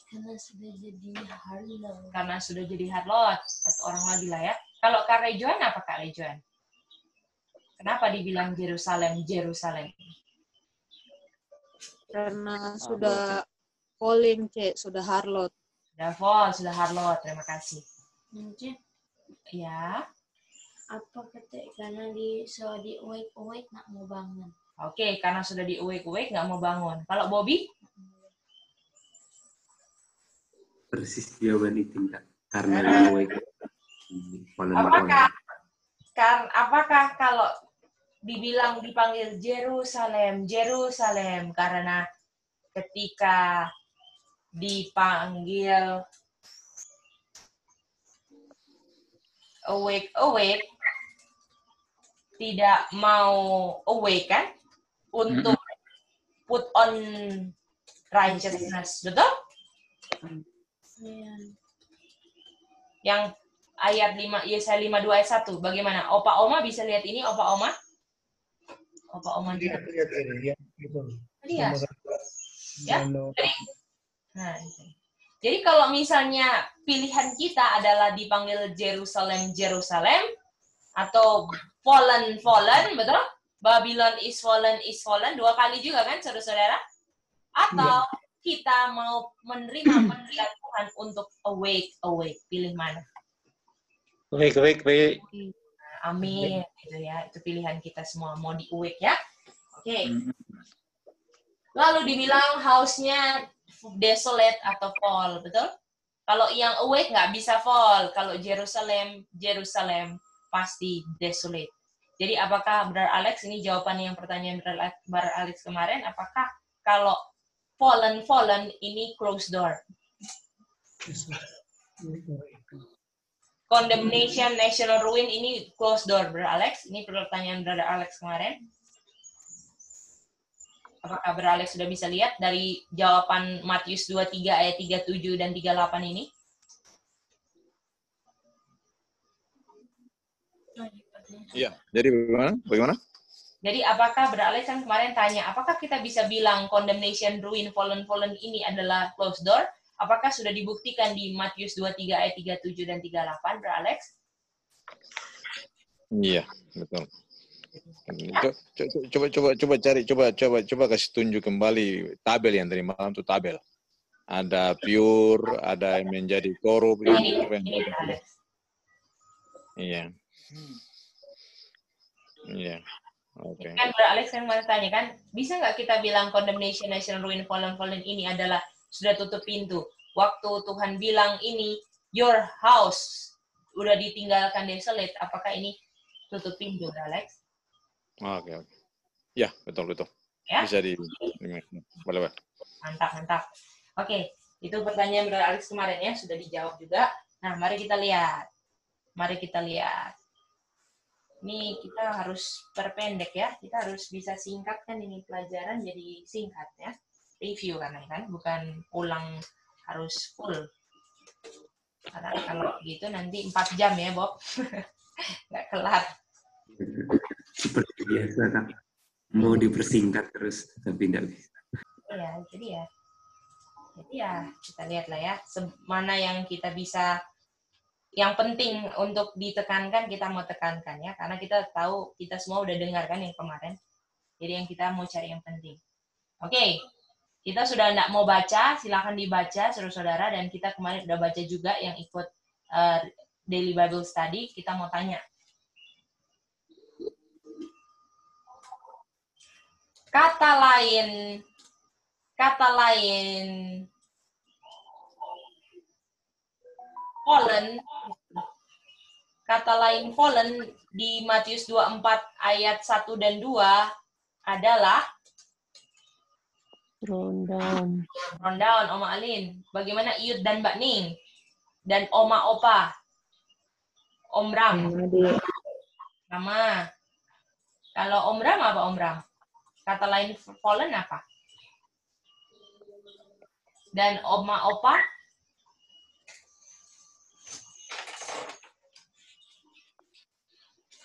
karena sudah jadi harlot. Karena sudah jadi harlot. Satu orang lagi lah ya. Kalau Kak Rejuan apa Kak Rejuan? Kenapa dibilang Jerusalem, Jerusalem? Karena sudah falling, Cek, sudah harlot. Sudah fall, sudah harlot. Terima kasih. Ya. Apa karena sudah di awake nggak mau bangun. Oke, karena sudah di awake nggak mau bangun. Kalau Bobby? Persis jawaban itu, Kak. Karena awake. Apakah kalau dipanggil Jerusalem, Jerusalem karena ketika dipanggil awake tidak mau awake kan untuk put on righteousness, betul? Yang ayat 5 Yesaya 52 ayat 1 bagaimana? Opa Oma bisa lihat ini, Opa Oma? Opa Oma lihat ini ya, gitu. Lihat. Ya. Jadi kalau misalnya pilihan kita adalah dipanggil Jerusalem, Jerusalem atau fallen, fallen, betul? Babylon is fallen, dua kali juga kan, saudara-saudara? Atau kita mau menerima panggilan Tuhan untuk awake. Pilih mana? Awake. Amin. Itu ya, itu pilihan kita semua. Mau di awake ya. Oke. Lalu dibilang house-nya desolate atau fall, betul? Kalau yang awake nggak bisa fall. Kalau Jerusalem pasti desolate. Jadi apakah Brother Alex, ini jawaban yang pertanyaan Brother Alex kemarin, apakah kalau fallen ini closed door? Condemnation, national ruin ini closed door, Brother Alex. Ini pertanyaan Brother Alex kemarin. Apakah Brother Alex sudah bisa lihat dari jawaban Matius 23 ayat 37 dan 38 ini? Iya, jadi bagaimana? Jadi apakah Brother Alex yang kemarin tanya, apakah kita bisa bilang condemnation, ruin, fallen ini adalah closed door? Apakah sudah dibuktikan di Matius 23 ayat 37 dan 38, Brother Alex? Iya, betul. Coba kasih tunjuk kembali tabel yang tadi malam itu tabel. Ada pure, ada yang menjadi korup. Iya. Iya. Oke. Kan Brother Alex yang mana tanya kan, bisa nggak kita bilang condemnation, national ruin, fallen ini adalah sudah tutup pintu. Waktu Tuhan bilang ini, your house, udah ditinggalkan desolate, apakah ini tutup pintu, Brother Alex? Oke. Ya, betul. Ya? Bisa boleh. Mantap. Oke, Itu pertanyaan Brother Alex kemarin ya, sudah dijawab juga. Nah, mari kita lihat. Mari kita lihat. Ini kita harus perpendek ya. Kita harus bisa singkatkan ini pelajaran jadi singkat ya. Review karena kan, bukan ulang harus full. Karena kalau gitu nanti 4 jam ya, Bob. Nggak kelar. Seperti biasa, Kak. Mau dipersingkat terus, tapi tidak bisa. Iya, jadi ya kita lihatlah ya, mana yang kita bisa, yang penting untuk ditekankan kita mau tekankan ya, karena kita tahu kita semua udah dengar kan yang kemarin, jadi yang kita mau cari yang penting. Oke, kita sudah tidak mau baca, silakan dibaca saudara-saudara, dan kita kemarin udah baca juga yang ikut Daily Bible Study. Kita mau tanya, kata lain fallen di Matius 24 ayat 1 dan 2 adalah Thrown down. Thrown down, Oma Alin. Bagaimana Iud dan Mbak Ning? Dan Oma Opa? Om Ram? Sama. Kalau Om Ram apa Om Ram? Kata lain fallen apa? Dan Oma Opa?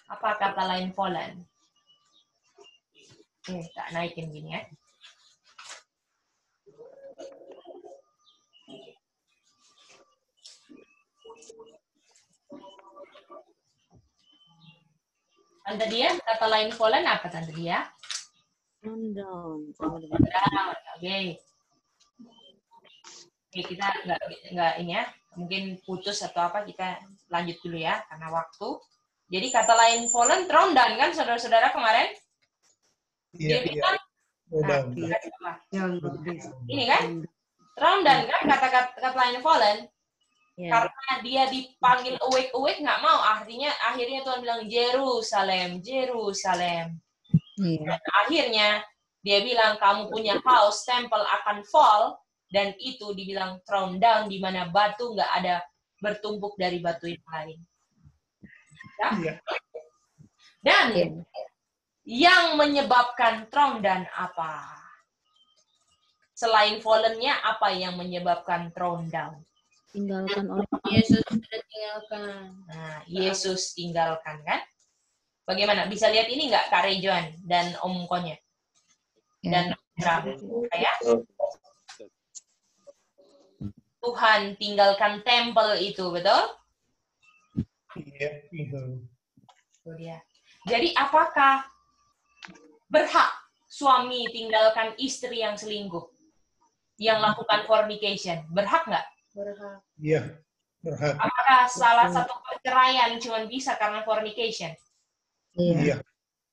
Apa kata lain fallen? Tak naikin gini ya. Tante dia, kata lain fallen apa Tante dia? Down. Oke. Oke, kita nggak ini ya, mungkin putus atau apa, kita lanjut dulu ya karena waktu. Jadi kata lain fallen, thrown down kan saudara-saudara kemarin? Dia bilang, ini kan? Thrown down kan kata lain fallen? Karena dia dipanggil awake nggak mau, akhirnya Tuhan bilang Yerusalem. Dan akhirnya dia bilang kamu punya house, temple akan fall, dan itu dibilang thrown down, di mana batu nggak ada bertumpuk dari batu yang lain. Ya? Dan yang menyebabkan thrown down apa? Selain fallen-nya, apa yang menyebabkan thrown down? Tinggalkan oleh Yesus sudah tinggalkan. Nah, Yesus tinggalkan kan? Bagaimana? Bisa lihat ini nggak Kak Rejoan dan Om Konya? Dan Ram? Ya? Tuhan tinggalkan tempel itu, betul? Iya, Itu dia. Jadi apakah berhak suami tinggalkan istri yang selingkuh? Yang lakukan fornication? Berhak nggak? Berhak. Iya, berhak. Apakah salah satu perceraian cuma bisa karena fornication? Iya.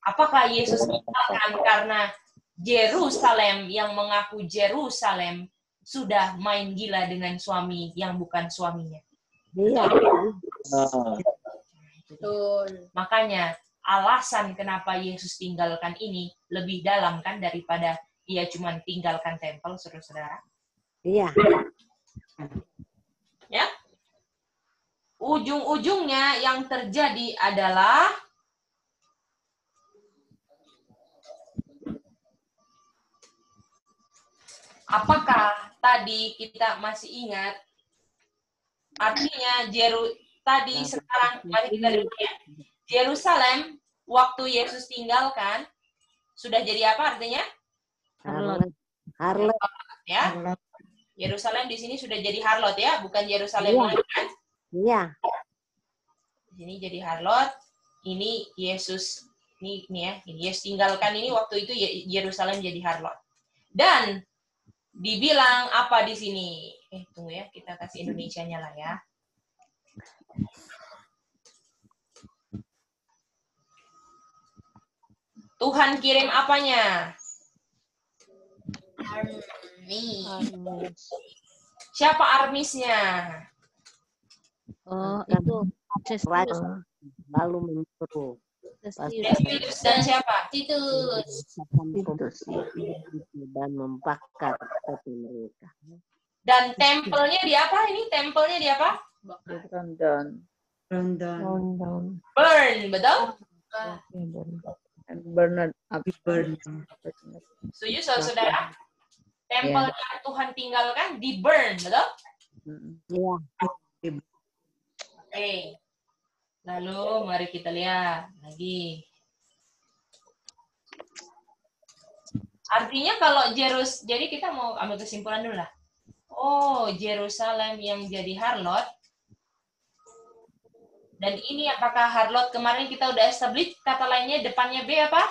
Apakah Yesus tinggalkan karena Yerusalem yang mengaku Yerusalem sudah main gila dengan suami yang bukan suaminya? Iya. Betul. Makanya alasan kenapa Yesus tinggalkan ini lebih dalam kan daripada dia cuma tinggalkan tempel, saudara-saudara. Iya. Ya. Ujung-ujungnya yang terjadi adalah apakah tadi kita masih ingat? Artinya sekarang mari kita lihat ya. Yerusalem waktu Yesus tinggalkan sudah jadi apa artinya? Harlot. Ya. Yerusalem di sini sudah jadi harlot ya, bukan Yerusalem lagi kan? Iya. Di sini jadi harlot. Ini Yesus ini ya, ini Yesus tinggalkan ini waktu itu Yerusalem jadi harlot. Dan dibilang apa di sini? Tunggu ya, kita kasih Indonesianya lah ya. Tuhan kirim apanya? Armis. Siapa armisnya? Oh, itu Raja lalu menyuruh. Titus dan siapa? Titus. Dan membakar seperti mereka. Dan tempelnya di apa ini? Tempelnya di apa? Rundown. Rundown. Burn, betul? And burned up. Setuju saudara? Tempel yang Tuhan tinggalkan di burn, betul? Iya. Oke. Lalu mari kita lihat lagi. Artinya kalau jadi kita mau ambil kesimpulan dulu lah. Oh, Yerusalem yang jadi harlot. Dan ini apakah harlot kemarin kita udah establish, kata lainnya depannya B apa?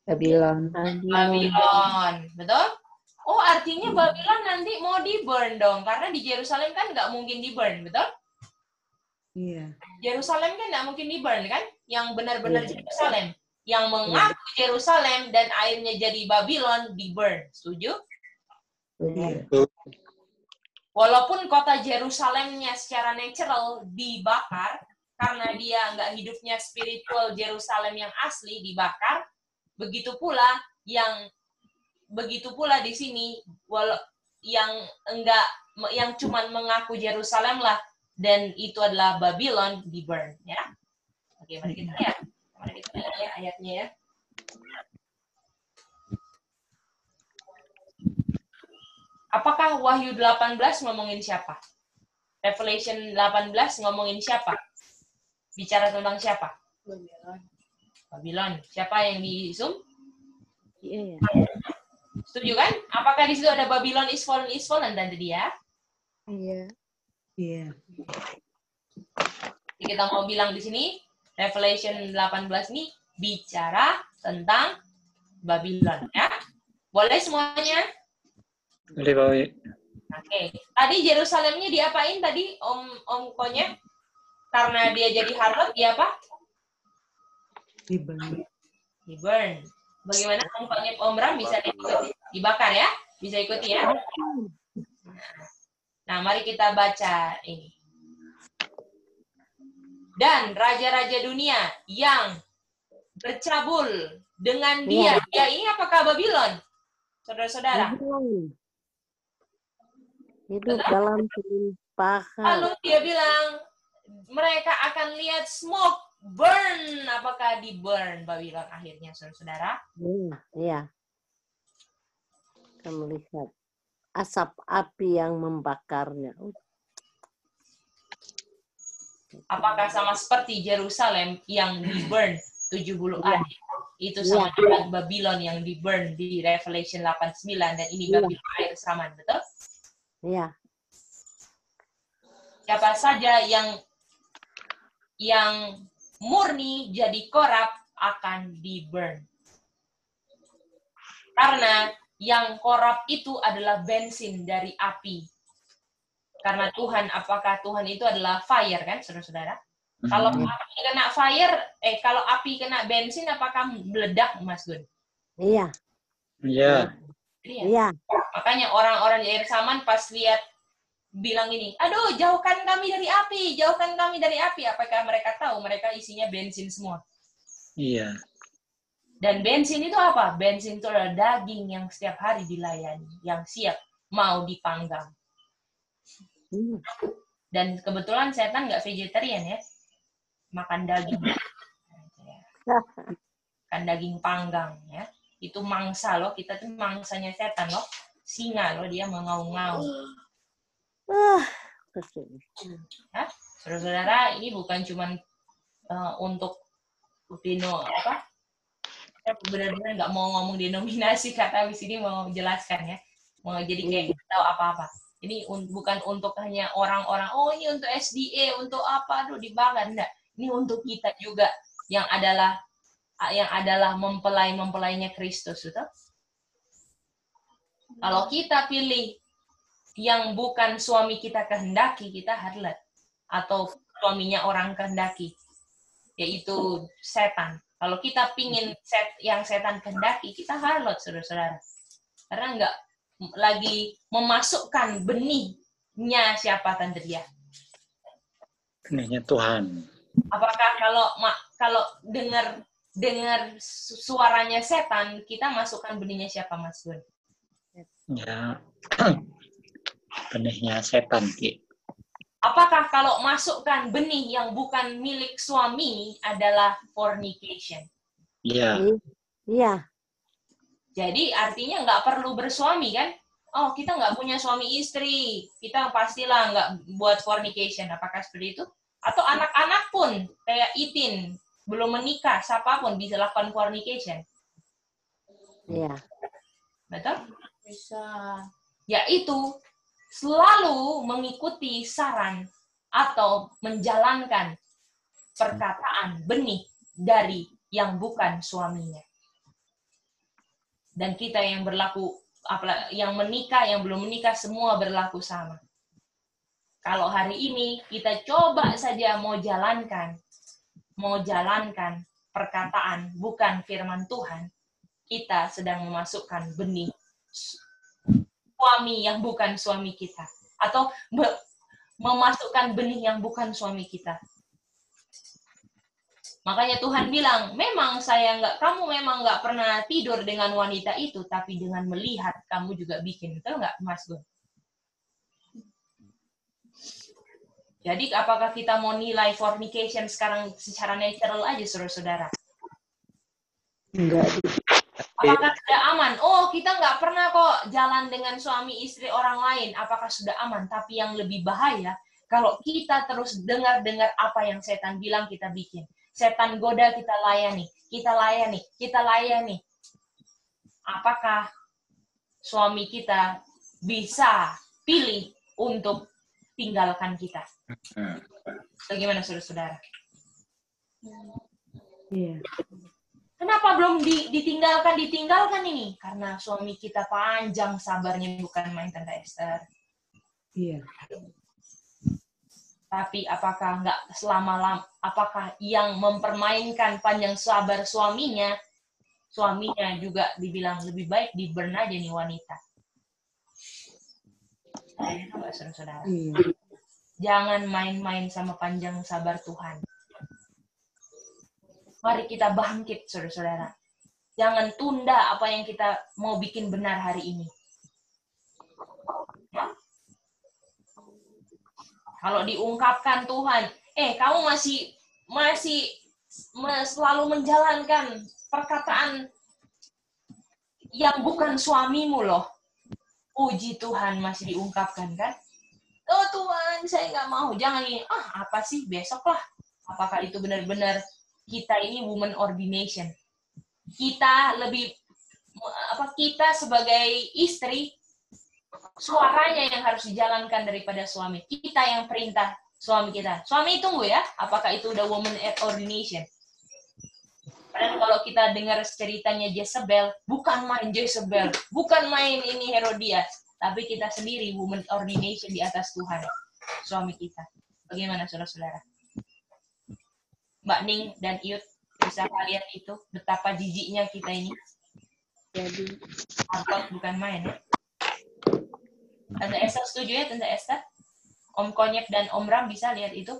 Babylon. Babylon, betul? Oh, artinya Babylon nanti mau di-burn dong, karena di Yerusalem kan nggak mungkin di-burn, betul? Iya. Yerusalem kan nggak mungkin di-burn, kan? Yang benar-benar Yerusalem. Yang mengaku Yerusalem dan akhirnya jadi Babylon, di-burn. Setuju? Walaupun kota Yerusalemnya secara natural dibakar, karena dia nggak hidupnya spiritual Yerusalem yang asli dibakar, begitu pula di sini yang cuman mengaku Yerusalem lah dan itu adalah Babylon di burn, ya. Oke, mari kita lihat. Ya ayatnya ya. Apakah Wahyu 18 ngomongin siapa? Revelation 18 ngomongin siapa? Bicara tentang siapa? Babylon. Siapa yang di Zoom? Iya. Setuju kan? Apakah di situ ada Babylon is fallen dan dia? Iya. Iya. Jadi kita mau bilang di sini Revelation 18 ini bicara tentang Babylon, ya. Boleh semuanya? Boleh. Oke. Tadi Yerusalemnya diapain tadi Om Konya? Karena dia jadi harlot, dia apa? Di-burn. Di-burn. Bagaimana Om Ram bisa diikuti? Dibakar ya? Bisa ikuti ya? Nah, mari kita baca ini. Dan raja-raja dunia yang bercabul dengan dia. Dia ini apakah Babylon? Saudara-saudara. Hidup dalam kelimpahan. Lalu dia bilang, mereka akan lihat smoke, burn. Apakah di burn Babylon akhirnya, saudara-saudara? Iya. Kita melihat asap api yang membakarnya. Apakah sama seperti Yerusalem yang di burn 70 hari? Itu sama dengan Babylon yang di burn di Revelation 89 dan ini Babylon air zaman, betul? Iya. Siapa saja yang murni jadi korup akan di-burn. Karena yang korup itu adalah bensin dari api. Karena Tuhan, apakah Tuhan itu adalah fire kan, saudara-saudara? Kalau api kena kalau api kena bensin, apakah meledak, Mas Gun? Iya. Iya. Iya. Makanya orang-orang di air zaman pas lihat bilang ini, aduh jauhkan kami dari api, jauhkan kami dari api. Apakah mereka tahu mereka isinya bensin semua? Iya. Dan bensin itu apa? Bensin itu adalah daging yang setiap hari dilayani, yang siap mau dipanggang. Dan kebetulan setan nggak vegetarian ya, makan daging, makan daging panggang ya. Itu mangsa loh, kita tuh mangsanya setan loh, singa loh, dia mengaung-ngaung. Ya, saudara-saudara, ini bukan cuma untuk saya benar-benar nggak mau ngomong denominasi, kata di sini mau jelaskan ya, mau jadi kayak tahu apa-apa. Ini bukan untuk hanya orang-orang, oh ini untuk SDA, untuk apa, aduh dibakar, enggak. Ini untuk kita juga yang adalah mempelai-mempelainya Kristus, betul? Kalau kita pilih yang bukan suami kita kehendaki, kita harlot. Atau suaminya orang kehendaki, yaitu setan. Kalau kita pingin yang setan kehendaki, kita harlot, saudara-saudara. Karena enggak lagi memasukkan benihnya siapa tante dia? Benihnya Tuhan. Apakah kalau dengar suaranya setan, kita masukkan benihnya siapa, Mas Gun? Ya, benihnya setan, Ki. Apakah kalau masukkan benih yang bukan milik suami adalah fornication? Iya. Iya. Jadi artinya nggak perlu bersuami kan? Oh, kita nggak punya suami istri, kita pastilah nggak buat fornication. Apakah seperti itu? Atau anak-anak pun kayak Itin belum menikah, siapapun bisa lakukan fornication. Iya. Betul? Bisa. Yaitu selalu mengikuti saran atau menjalankan perkataan benih dari yang bukan suaminya. Dan kita yang berlaku, yang menikah, yang belum menikah, semua berlaku sama. Kalau hari ini kita coba saja mau jalankan perkataan bukan firman Tuhan, kita sedang memasukkan benih suami yang bukan suami kita, atau memasukkan benih yang bukan suami kita. Makanya Tuhan bilang, kamu memang nggak pernah tidur dengan wanita itu, tapi dengan melihat kamu juga bikin. Betul nggak, Mas Gun? Jadi apakah kita mau nilai fornication sekarang secara natural aja, saudara-saudara? Enggak. Apakah sudah aman? Oh, kita nggak pernah kok jalan dengan suami istri orang lain. Apakah sudah aman? Tapi yang lebih bahaya, kalau kita terus dengar-dengar apa yang setan bilang kita bikin. Setan goda kita layani. Apakah suami kita bisa pilih untuk tinggalkan kita? Bagaimana saudara-saudara? Iya. Kenapa belum ditinggalkan ini? Karena suami kita panjang sabarnya, bukan main Tante Esther. Iya. Tapi apakah apakah yang mempermainkan panjang sabar suaminya juga dibilang lebih baik di-burn aja nih wanita. Enggak, saudara-saudara. Iya. Jangan main-main sama panjang sabar Tuhan. Mari kita bangkit, saudara-saudara. Jangan tunda apa yang kita mau bikin benar hari ini. Ya? Kalau diungkapkan Tuhan, kamu masih selalu menjalankan perkataan yang bukan suamimu loh. Puji Tuhan masih diungkapkan kan? Oh Tuhan, saya nggak mau. Jangan ini. Apa sih? Besok lah. Apakah itu benar-benar kita ini woman ordination? Kita sebagai istri, suaranya yang harus dijalankan daripada suami. Kita yang perintah suami kita. Suami tunggu ya, apakah itu udah woman ordination? Padahal kalau kita dengar ceritanya Jezebel, bukan main Jezebel, bukan main ini Herodias, tapi kita sendiri woman ordination di atas Tuhan, suami kita. Bagaimana saudara-saudara? Mbak Ning dan Iut, bisa kalian itu betapa jijiknya kita ini? Jadi, angkot bukan main ya? Tante Esther setuju ya, Tante Esther? Om Konyep dan Om Ram bisa lihat itu?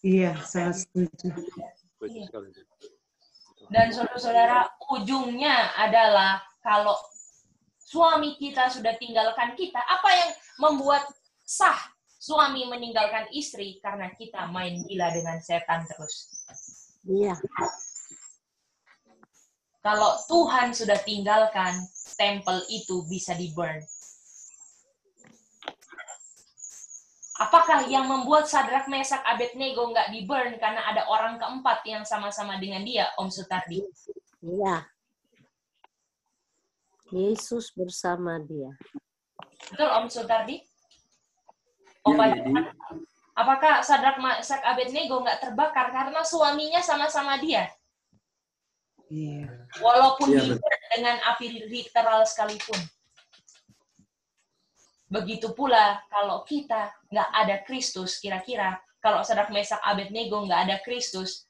Iya, sangat setuju. Iya. Dan saudara-saudara, ujungnya adalah kalau suami kita sudah tinggalkan kita, apa yang membuat sah suami meninggalkan istri? Karena kita main gila dengan setan terus. Iya. Kalau Tuhan sudah tinggalkan, tempel itu bisa di-burn. Apakah yang membuat Sadrak, Mesak, Abednego nggak di-burn karena ada orang keempat yang sama-sama dengan dia, Om Sutardi? Iya. Yesus bersama dia. Betul, Om Sutardi? Apakah Sadrak, Mesak, Abednego nggak terbakar karena suaminya sama-sama dia? Iya. Walaupun di-burn dengan api literal sekalipun. Begitu pula kalau kita nggak ada Kristus, kira-kira kalau Sadrak, Mesak, Abednego nggak ada Kristus,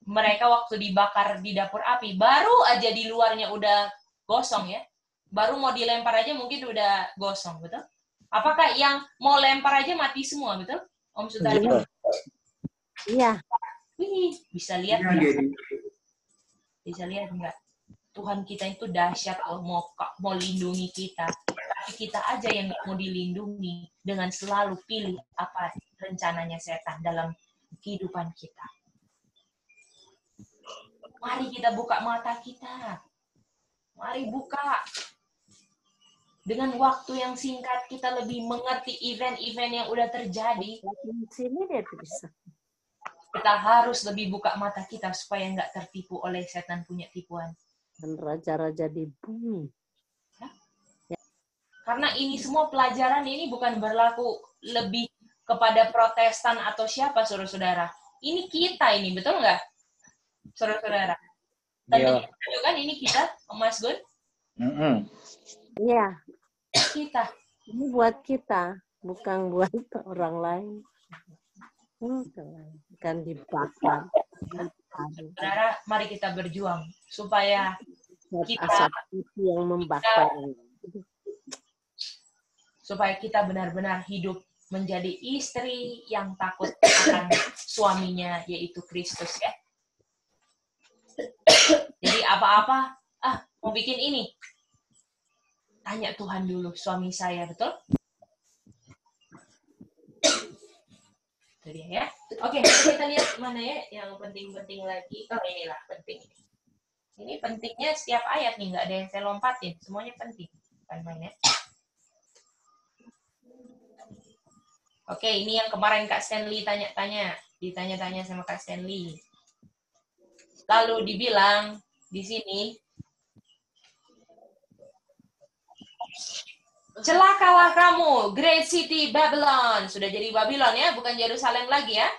mereka waktu dibakar di dapur api, baru aja di luarnya udah gosong ya, baru mau dilempar aja mungkin udah gosong, betul? Apakah yang mau lempar aja mati semua, betul? Om Sutardi? Iya. Wih, bisa lihat nggak? Bisa lihat nggak? Tuhan kita itu dahsyat loh, mau lindungi kita. Tapi kita aja yang nggak mau dilindungi dengan selalu pilih apa rencananya setan dalam kehidupan kita. Mari kita buka mata kita. Mari buka. Dengan waktu yang singkat kita lebih mengerti event-event yang udah terjadi. Sini dia bisa. Kita harus lebih buka mata kita supaya nggak tertipu oleh setan punya tipuan. Dan raja-raja di bumi. Karena ini semua pelajaran ini bukan berlaku lebih kepada Protestan atau siapa, saudara-saudara. Ini kita ini, betul nggak? Saudara-saudara. Iya. Tentunya kan ini kita, Mas Gun? Iya. Kita. Ini buat kita, bukan buat orang lain. Bukan dibakar. Saudara, mari kita berjuang supaya kita asap putih yang membakar. Supaya kita benar-benar hidup menjadi istri yang takut akan suaminya, yaitu Kristus ya. Jadi apa-apa, mau bikin ini, tanya Tuhan dulu, suami saya, betul? Itu dia ya. Oke, kita lihat mana ya yang penting-penting lagi. Oh, inilah penting. Ini pentingnya setiap ayat nih, nggak ada yang saya lompatin. Semuanya penting. Bukan main ya. Oke, ini yang kemarin Kak Stanley ditanya-tanya sama Kak Stanley. Lalu dibilang di sini, celakalah kamu, Great City Babylon. Sudah jadi Babylon ya, bukan Yerusalem lagi ya.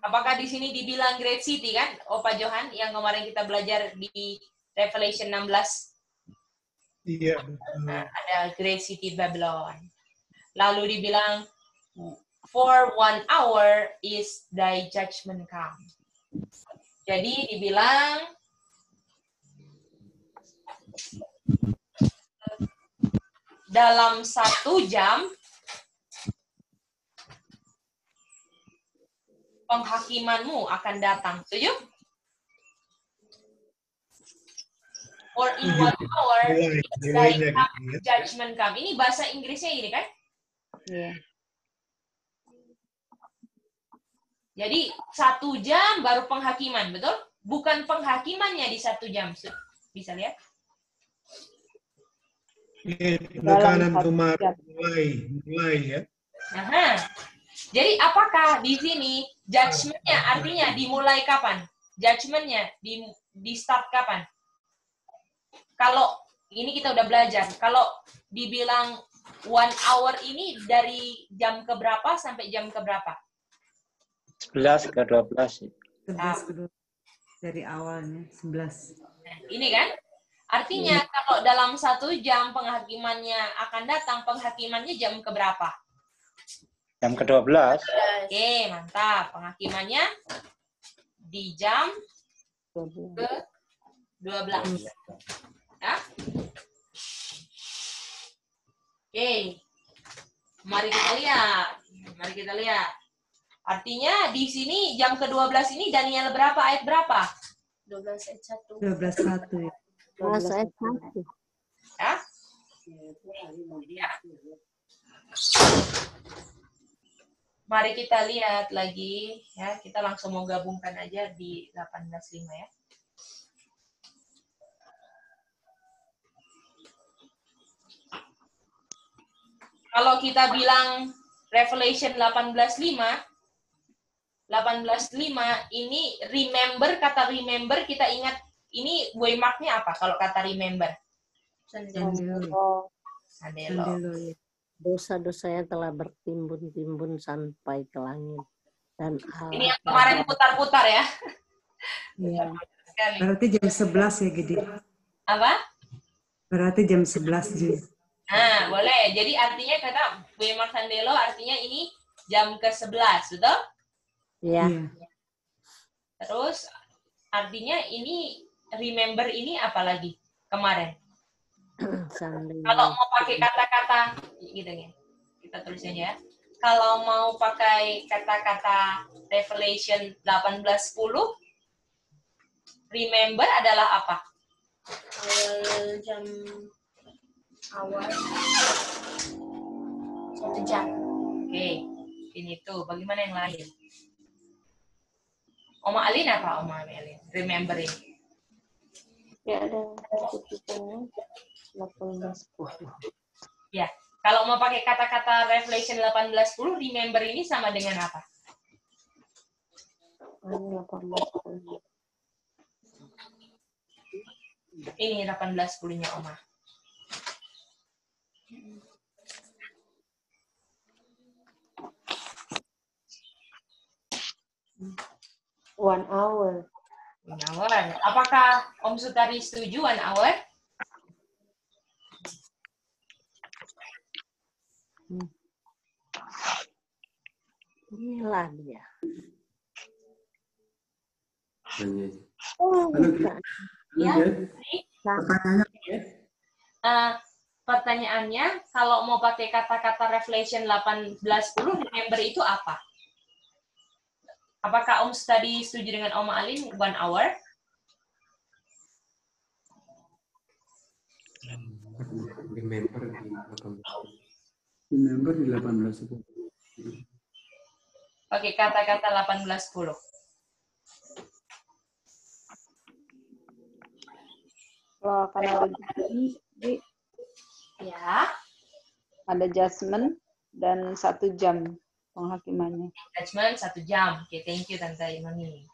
Apakah di sini dibilang Great City kan, Opa Johan, yang kemarin kita belajar di Revelation 16? Iya. Ada Great City Babylon. Lalu dibilang, for 1 hour is thy judgment come. Jadi dibilang, dalam 1 jam, penghakimanmu akan datang. Setuju? Or in 1 hour, thy judgment come. Ini bahasa Inggrisnya ini kan? Iya. Jadi 1 jam baru penghakiman, betul? Bukan penghakimannya di 1 jam. Bisa lihat? Penekanan kemarin mulai ya. Aha. Jadi apakah di sini judgment-nya artinya dimulai kapan? Judgment-nya di start kapan? Kalau ini kita udah belajar, kalau dibilang 1 hour ini dari jam keberapa sampai jam keberapa? 11 ke 12. 11 ke 12. Dari awalnya 11. Ini kan? Artinya kalau dalam 1 jam penghakimannya akan datang, penghakimannya jam keberapa? Jam ke-12. Oke, mantap. Penghakimannya di jam ke-12. Ya? Oke. Mari kita lihat. Artinya di sini jam ke-12 ini Daniel berapa, ayat berapa? 12 ayat 1. 12 1 ya. 12 ayat 1. Ya? Ya. Mari kita lihat lagi ya, kita langsung mau gabungkan aja di 18:5 ya. Kalau kita bilang Revelation 18:5 ini remember, kata remember kita ingat ini waymark-nya apa kalau kata remember? Sandelo. Ya. Dosa-dosanya telah bertimbun-timbun sampai ke langit. Dan ini yang kemarin putar-putar ya. Iya. Berarti jam 11 ya, Gede. Apa? Berarti jam 11 juga. Nah, boleh. Jadi artinya kata waymark Sandelo artinya ini jam ke-11, betul? Iya. Terus artinya ini remember ini apa lagi kemarin? Kalau mau pakai kata-kata gitu ya. Kita tulis aja ya. Kalau mau pakai kata-kata Revelation 18:10 remember adalah apa? Awal 1 jam. Oke, ini tuh. Bagaimana yang lain? Oma Alin apa Oma Alin? Remember ini. Ya ada keputusannya 18.10. Ya, kalau mau pakai kata-kata Revelation 18:10, remember ini sama dengan apa? 18.10. Ini 18:10-nya Oma. One hour. 1 hour. Apakah Om Sutari setuju 1 hour? Inilah dia. Oh, bukan. Ya. Pertanyaannya, Pertanyaannya, kalau mau pakai kata-kata Revelation 18:10, remember itu apa? Apakah Om Sutari setuju dengan Oma Alin 1 hour? remember di 18.10. Pakai kata-kata 18:10. Kalau akan ada di Ya. ada judgment dan 1 jam penghakimannya. Judgment 1 jam. Oke, thank you Tante Imani.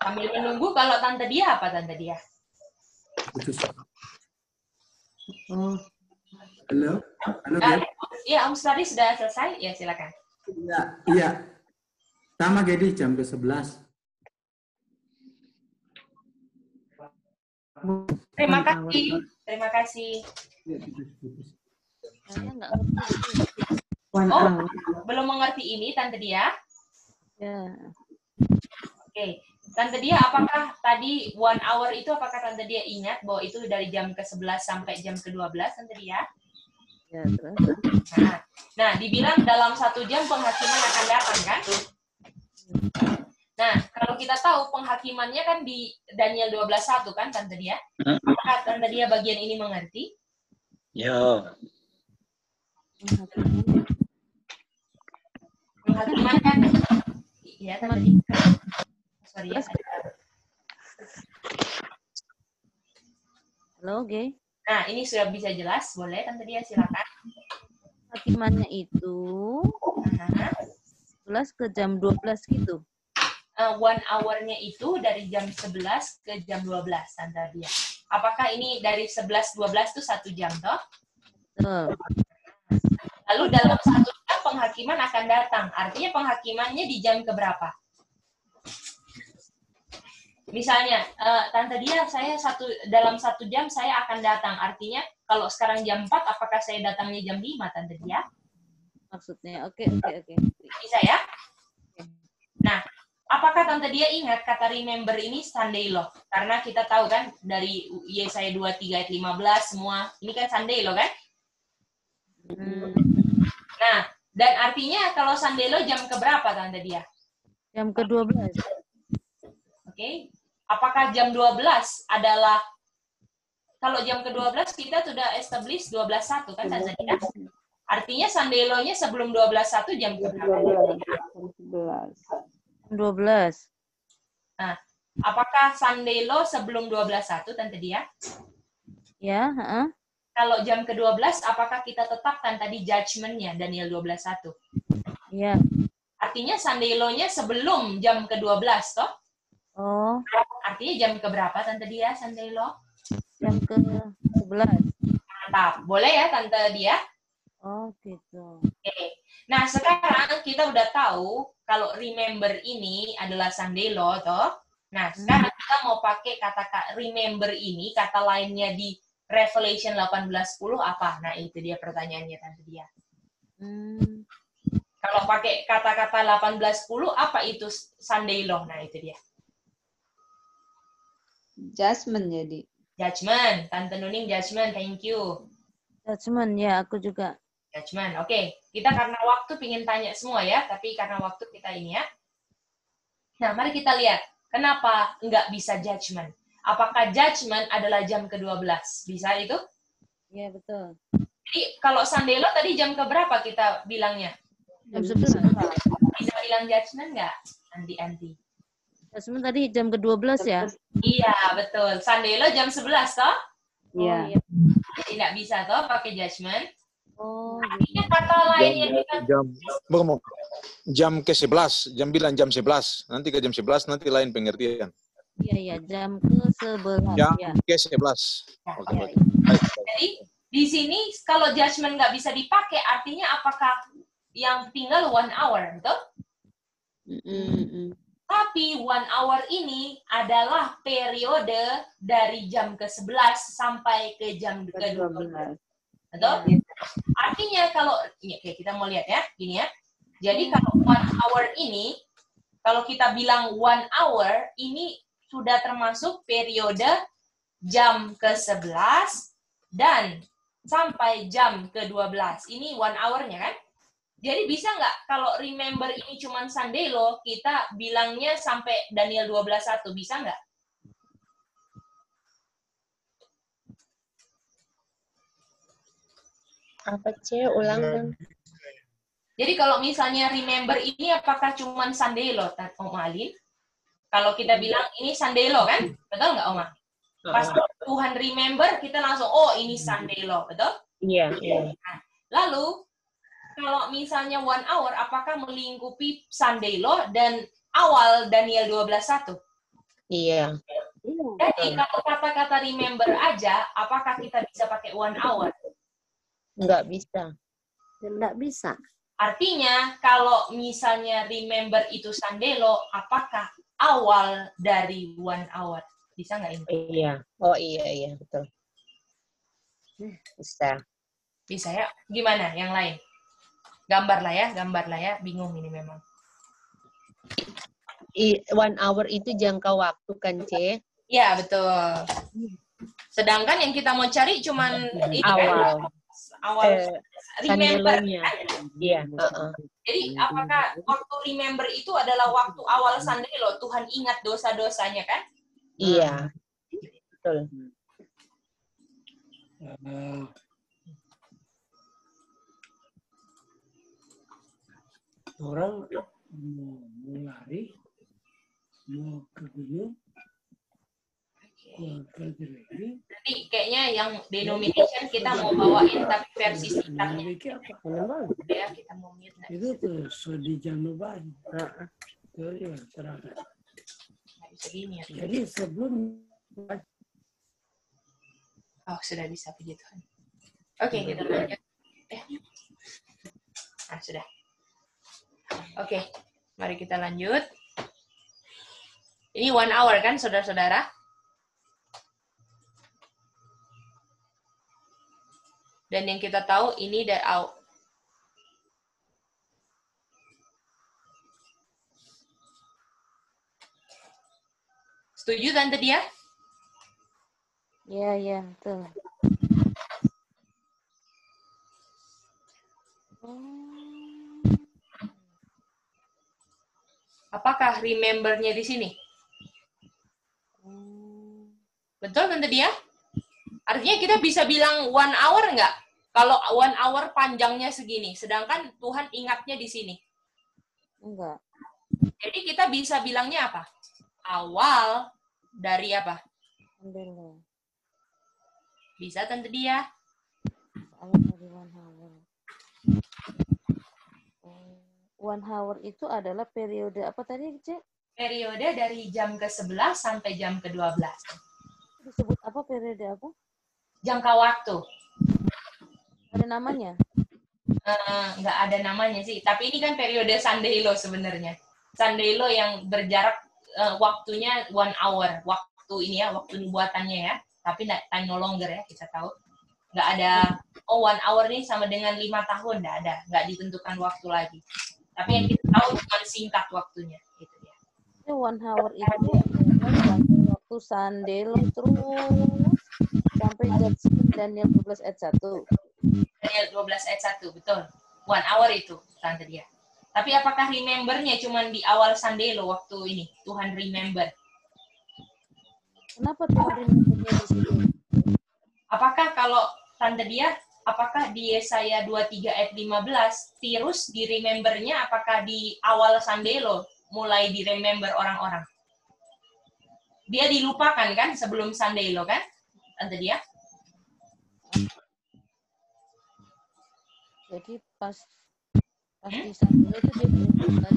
Sambil menunggu, kalau Tante Dia apa Tante Dia? Oh, halo, halo. Iya, Om Sutari sudah selesai? Ya, silakan. Iya. Sama Gedi jam ke-11. Terima kasih. Terima kasih. Saya nggak ngerti. Oh, belum mengerti ini Tante Dia? Ya. Oke. Tante Dia, apakah tadi 1 hour itu, apakah Tante Dia ingat bahwa itu dari jam ke-11 sampai jam ke-12, Tante Dia? Ya, terus. Nah, dibilang dalam 1 jam penghakiman akan datang, kan? Nah, kalau kita tahu penghakimannya kan di Daniel 12:1 kan, Tante Dia? Apakah Tante Dia bagian ini mengerti? Ya. Penghakiman kan? Iya, Tante Dia. Sorry ya. Halo, Ge. Nah, ini sudah bisa jelas. Boleh, Tante Dia, silakan. Hakimannya itu 11 ke jam 12 gitu. 1 hour-nya itu dari jam 11 ke jam 12, Tante Dia. Apakah ini dari 11-12 itu 1 jam, toh? Lalu dalam 1 jam penghakiman akan datang. Artinya penghakimannya di jam keberapa? Misalnya, Tante Dia, saya dalam 1 jam saya akan datang. Artinya, kalau sekarang jam 4, apakah saya datangnya jam 5, Tante Dia? Maksudnya, oke. Bisa ya? Nah, apakah Tante Dia ingat kata remember ini Sunday law? Karena kita tahu kan, dari Yesaya 23 ayat 15, semua, ini kan Sunday law kan? Nah, dan artinya kalau Sunday law jam keberapa, Tante Dia? Jam ke-12. Oke. Apakah jam 12 adalah, kalau jam ke-12 kita sudah establish 12:1 kan, Tante Dia? Artinya Sunday law-nya sebelum 12:1 jam keberapa? 12. Nah, apakah Sunday law sebelum 12:1, Tante Dia? Ya, Kalau jam ke-12, apakah kita tetapkan tadi judgment-nya, Daniel 12:1? Iya. Artinya Sunday law-nya sebelum jam ke-12, toh? Oh. Artinya jam keberapa, Tante Dia, Sunday law? Jam ke-11. Mantap. Boleh ya, Tante Dia? Oh, gitu. Oke. Nah, sekarang kita udah tahu kalau remember ini adalah Sunday law, toh? Nah, sekarang kita mau pakai kata remember ini, kata lainnya di Revelation 18:10 apa? Nah, itu dia pertanyaannya, Tante Dia. Kalau pakai kata-kata 18:10, apa itu Sunday law? Nah, itu dia. Judgment jadi. Judgment. Tante Nuning, judgment. Thank you. Judgment, ya, aku juga. Judgment. Oke. Kita karena waktu pingin tanya semua ya, tapi karena waktu kita ini ya. Nah, mari kita lihat. Kenapa nggak bisa judgment? Apakah judgment adalah jam ke-12? Bisa itu? Iya, betul. Jadi, kalau Sandelo tadi jam keberapa kita bilangnya? Jam 11. Bisa bilang judgment nggak? Anti-anti. Judgment tadi jam ke-12 ya? Iya, betul. Sandelo jam 11, toh? Iya. Jadi nggak bisa, toh, pakai judgment. Oh, Artinya kata lain yang kita... Jam ke-11, jam bilang jam 11. Nanti ke jam 11, nanti lain pengertian. Iya, jam ke-11. Jam Ya. ke-11. Oke, baik. Jadi, di sini kalau judgment nggak bisa dipakai, artinya apakah yang tinggal 1 hour, betul? Tapi 1 hour ini adalah periode dari jam ke-11 sampai ke jam ke-12. Betul? Artinya kalau, ini, oke, kita mau lihat ya, gini ya. Jadi kalau 1 hour ini, kalau kita bilang 1 hour, ini sudah termasuk periode jam ke-11 dan sampai jam ke-12. Ini 1 hour-nya kan? Jadi bisa nggak kalau remember ini cuma Sandelo, kita bilangnya sampai Daniel 12:1, bisa nggak? Apa C? Ulang dong. Jadi kalau misalnya remember ini apakah cuma Sandelo, Oma Alin? Kalau kita bilang ini Sandelo kan? Betul nggak, Oma? Pas Tuhan remember, kita langsung, oh ini Sandelo, betul? Iya. Nah, lalu, kalau misalnya 1 hour, apakah melingkupi Sandelo dan awal Daniel 12:1? Iya. Jadi kalau kata-kata remember aja, apakah kita bisa pakai 1 hour? Nggak bisa. Nggak bisa. Artinya, kalau misalnya remember itu Sandelo, apakah awal dari 1 hour? Bisa nggak ini? Iya. Oh iya, betul. Bisa. Bisa ya? Gimana yang lain? Gambar lah ya. Bingung ini memang. 1 hour itu jangka waktu kan, C? Iya, betul. Sedangkan yang kita mau cari cuman ini awal. Kan? Awal remember. Sandelonya. Iya. Jadi apakah waktu remember itu adalah waktu awal Sandelo, Tuhan ingat dosa-dosanya kan? Iya. Betul. Orang mau lari, mau ke gunung, Nanti kayaknya yang denomination kita mau bawain tapi versi singkatnya. Ya, kita mau mute. Itu tuh Sodi Januban. Itu ya serahkan. Jadi sebelum sudah bisa, puji Tuhan. Oke, kita lanjut. Sudah. Oke, mari kita lanjut. Ini 1 hour kan, saudara-saudara? Dan yang kita tahu ini dari Setuju Tante Dia? Iya, betul. Apakah remember-nya di sini? Betul Tante Dia? Artinya kita bisa bilang 1 hour nggak? Kalau 1 hour panjangnya segini, sedangkan Tuhan ingatnya di sini. Enggak. Jadi kita bisa bilangnya apa? Awal dari apa? Sandelo. Bisa Tante Dia? Awal dari 1 hour. 1 hour itu adalah periode apa tadi, Cek? Periode dari jam ke-11 sampai jam ke-12. Disebut apa periode apa? Jangka waktu. Ada namanya? Nggak ada namanya sih. Tapi ini kan periode Sandelo sebenarnya. Sandelo yang berjarak waktunya 1 hour. Waktu ini ya, waktu nubuatannya ya. Tapi time no longer ya, kita tahu. Nggak ada, 1 hour nih sama dengan 5 tahun. Nggak ada. Nggak ditentukan waktu lagi. Tapi yang kita tahu cuma singkat waktunya. Gitu ya. 1 hour itu waktu Sandelo terus sampai Daniel 12 ayat 1. Daniel 12 ayat 1, betul. 1 hour itu, Tante Dia. Tapi apakah remember-nya cuma di awal Sandelo waktu ini? Tuhan remember. Kenapa Tuhan remember-nya di situ? Apakah kalau Tante Dia, apakah di Yesaya 23 ayat 15, Tirus di remember-nya apakah di awal Sandelo mulai di remember orang-orang? Dia dilupakan kan sebelum Sandelo kan? Tante Dia? Jadi pas di Sandelo itu dia dilupakan.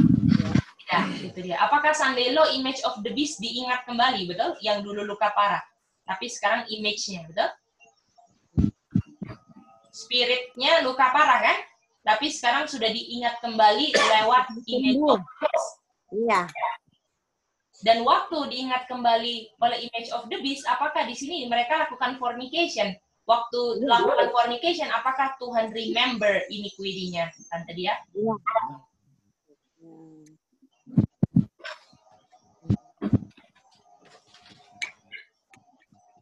Ya, itu dia. Apakah Sandelo image of the beast diingat kembali, betul? Yang dulu luka parah. Tapi sekarang image-nya, betul? Spirit-nya luka parah kan? Tapi sekarang sudah diingat kembali lewat image of the beast. Iya. Dan waktu diingat kembali oleh image of the beast, apakah di sini mereka lakukan fornication? Waktu lakukan fornication, apakah Tuhan remember iniquity-nya? Tante Dia? Iya.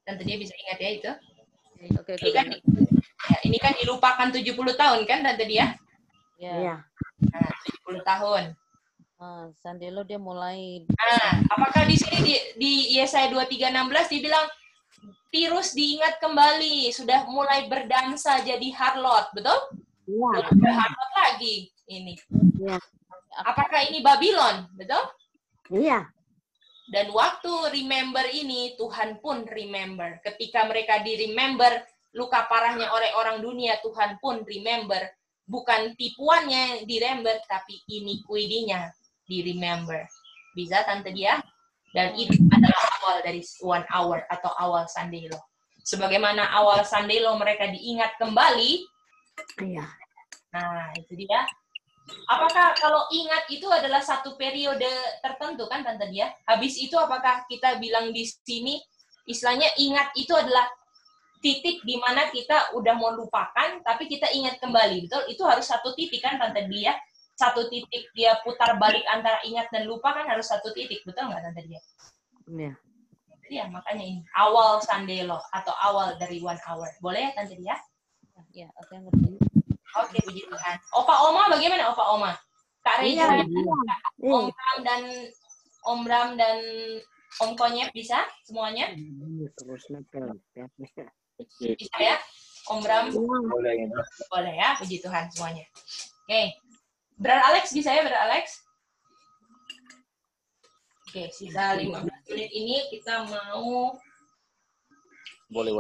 Tante Dia bisa ingat ya itu? Oke. Ini kan dilupakan 70 tahun kan Tante Dia? Ya. Nah, 70 tahun. Sandelo dia mulai. Apakah di sini di Yesaya 23:16 dibilang Tirus diingat kembali, sudah mulai berdansa jadi harlot, betul? Iya. Sudah harlot lagi ini. Iya. Apakah ini Babylon, betul? Iya. Dan waktu remember ini, Tuhan pun remember. Ketika mereka di-remember, luka parahnya oleh orang dunia, Tuhan pun remember. Bukan tipuannya di-remember, tapi iniquity-nya di-remember. Bisa Tante Dia? Dan itu adalah awal dari 1 hour atau awal Sandelo. Sebagaimana awal Sandelo mereka diingat kembali. Iya. Nah, itu dia. Apakah kalau ingat itu adalah satu periode tertentu kan Tante Dia? Habis itu apakah kita bilang di sini istilahnya ingat itu adalah titik di mana kita udah mau lupakan tapi kita ingat kembali, betul? Itu harus satu titik kan Tante Dia? Satu titik dia putar balik antara ingat dan lupa kan harus satu titik, betul nggak Tante Dia? Iya. Iya, makanya ini awal Sandelo atau awal dari 1 hour. Boleh ya Tante Dia? Ya, oke ngerti. Oke, puji Tuhan. Opa Oma bagaimana Opa Oma? Kak Reja, Om Bram dan Om Konyep bisa semuanya? Bisa ya? Om Bram? Boleh ya, puji Tuhan semuanya. Oke. Brother Alex bisa ya, Brother Alex? Oke, sisa 15 menit ini kita mau Boleh.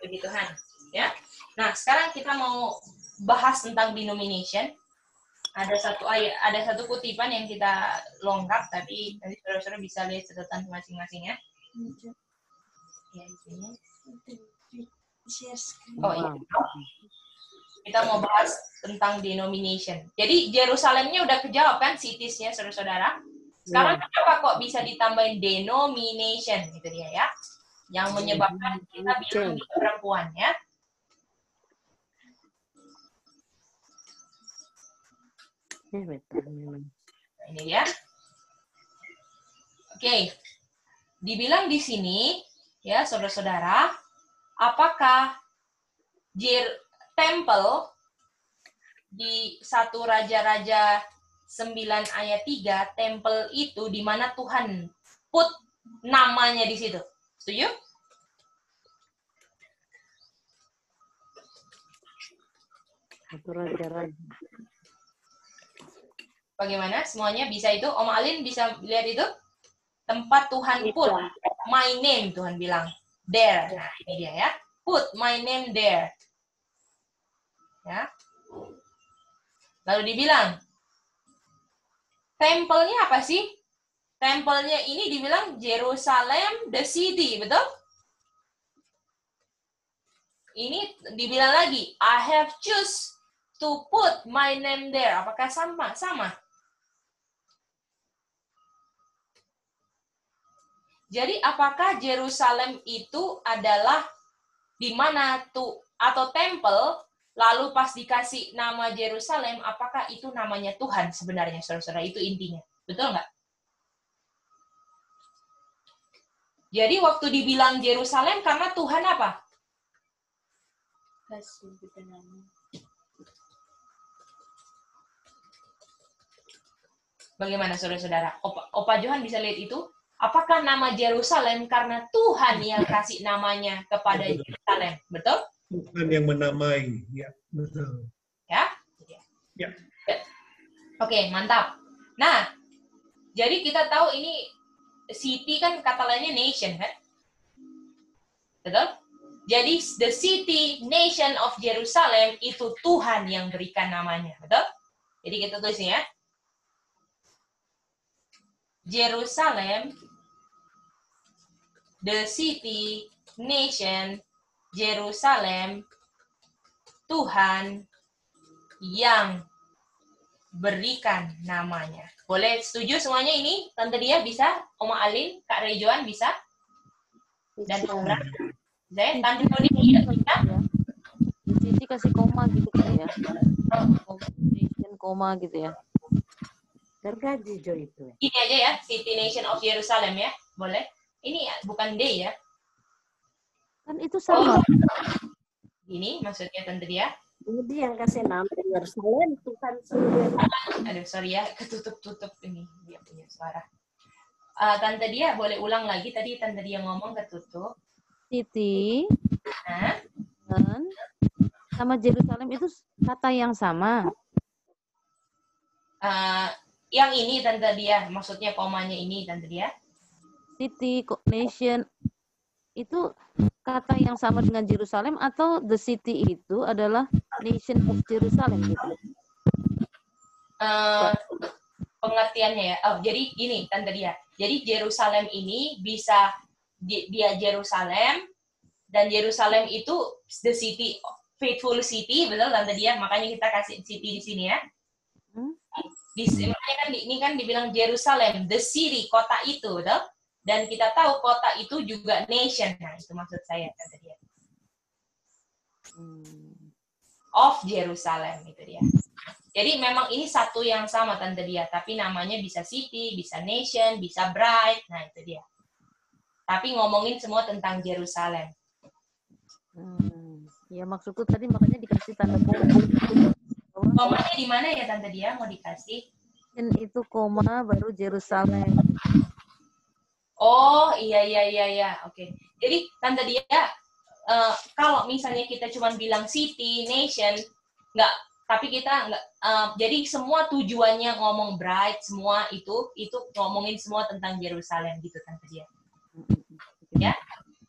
puji Tuhan, ya. Nah, sekarang kita mau bahas tentang denomination. Ada satu kutipan yang kita longkap, tapi nanti saudara-saudara bisa lihat catatan masing-masing ya. Ya, di sini. Oh iya. Kita mau bahas tentang denomination. Jadi Yerusalemnya udah kejawab kan, cities-nya saudara-saudara. Sekarang kenapa kok bisa ditambahin denomination gitu dia ya? Yang menyebabkan kita bilang dia perempuan ya. Ini dia. Oke. Dibilang di sini ya saudara-saudara, apakah tempel di 1 Raja-Raja 9 ayat 3, tempel itu di mana Tuhan put namanya di situ. Setuju? Bagaimana? Semuanya bisa itu? Om Alin bisa lihat itu? Tempat Tuhan put my name, Tuhan bilang. There. Nah, ini dia ya. Put my name there. Ya. Lalu dibilang, tempelnya apa sih? Tempelnya ini dibilang Jerusalem the city, betul? Ini dibilang lagi, I have choose to put my name there. Apakah sama? Sama. Jadi apakah Jerusalem itu adalah di mana tuh atau tempel, lalu pas dikasih nama Jerusalem, apakah itu namanya Tuhan sebenarnya, saudara-saudara? Itu intinya. Betul nggak? Jadi waktu dibilang Jerusalem karena Tuhan apa? Bagaimana saudara-saudara? Opa Johan bisa lihat itu? Apakah nama Yerusalem karena Tuhan yang kasih namanya kepada Yerusalem? Betul? Tuhan yang menamai. Ya, betul. Ya? Ya. Oke, mantap. Nah, jadi kita tahu ini city kan kata lainnya nation kan? Betul? Jadi the city nation of Jerusalem itu Tuhan yang berikan namanya, betul? Jadi kita tulis ya. Jerusalem, the city nation Jerusalem, Tuhan yang berikan namanya. Boleh setuju semuanya ini? Tante Dia bisa? Oma Alin, Kak Rejoan bisa? Dan Obra? Saya Tante Noni tidak bisa? Di sini kasih koma gitu ya. Nation koma gitu ya. Gergaji Jo itu. Ini aja ya, City Nation of Jerusalem ya. Boleh? Ini ya, bukan D ya. Kan itu sama. Ini maksudnya Tante Dia. Jadi yang kasih nama Yerusalem Tuhan sendiri. Aduh, sorry ya, ketutup-tutup ini dia punya suara. Tante Dia boleh ulang lagi tadi Tante Dia ngomong ketutup. City dan sama Jerusalem itu kata yang sama. Yang ini Tante Dia, maksudnya komanya ini Tante Dia. City, nation itu kata yang sama dengan Jerusalem atau the city itu adalah nation of Jerusalem gitu. Pengertiannya ya. Oh, jadi ini Tante Dia. Jadi Jerusalem ini bisa dia Jerusalem dan Jerusalem itu the city, faithful city, betul Tante Dia. Makanya kita kasih city di sini ya. Makanya kan ini kan dibilang Jerusalem, the city, kota itu, betul? Dan kita tahu kota itu juga nation. Nah, itu maksud saya Tante Dia. Of Jerusalem itu dia. Jadi memang ini satu yang sama Tante Dia, tapi namanya bisa city, bisa nation, bisa bride. Nah, itu dia. Tapi ngomongin semua tentang Jerusalem. Ya maksudku tadi makanya dikasih tanda koma. Komanya di mana ya Tante Dia mau dikasih? Dan itu koma baru Jerusalem. Oh iya. Oke. Jadi Tante Dia kalau misalnya kita cuma bilang city, nation, nggak. Tapi kita nggak. Jadi semua tujuannya ngomong bride, semua itu ngomongin semua tentang Jerusalem gitu Tante Dia. Ya,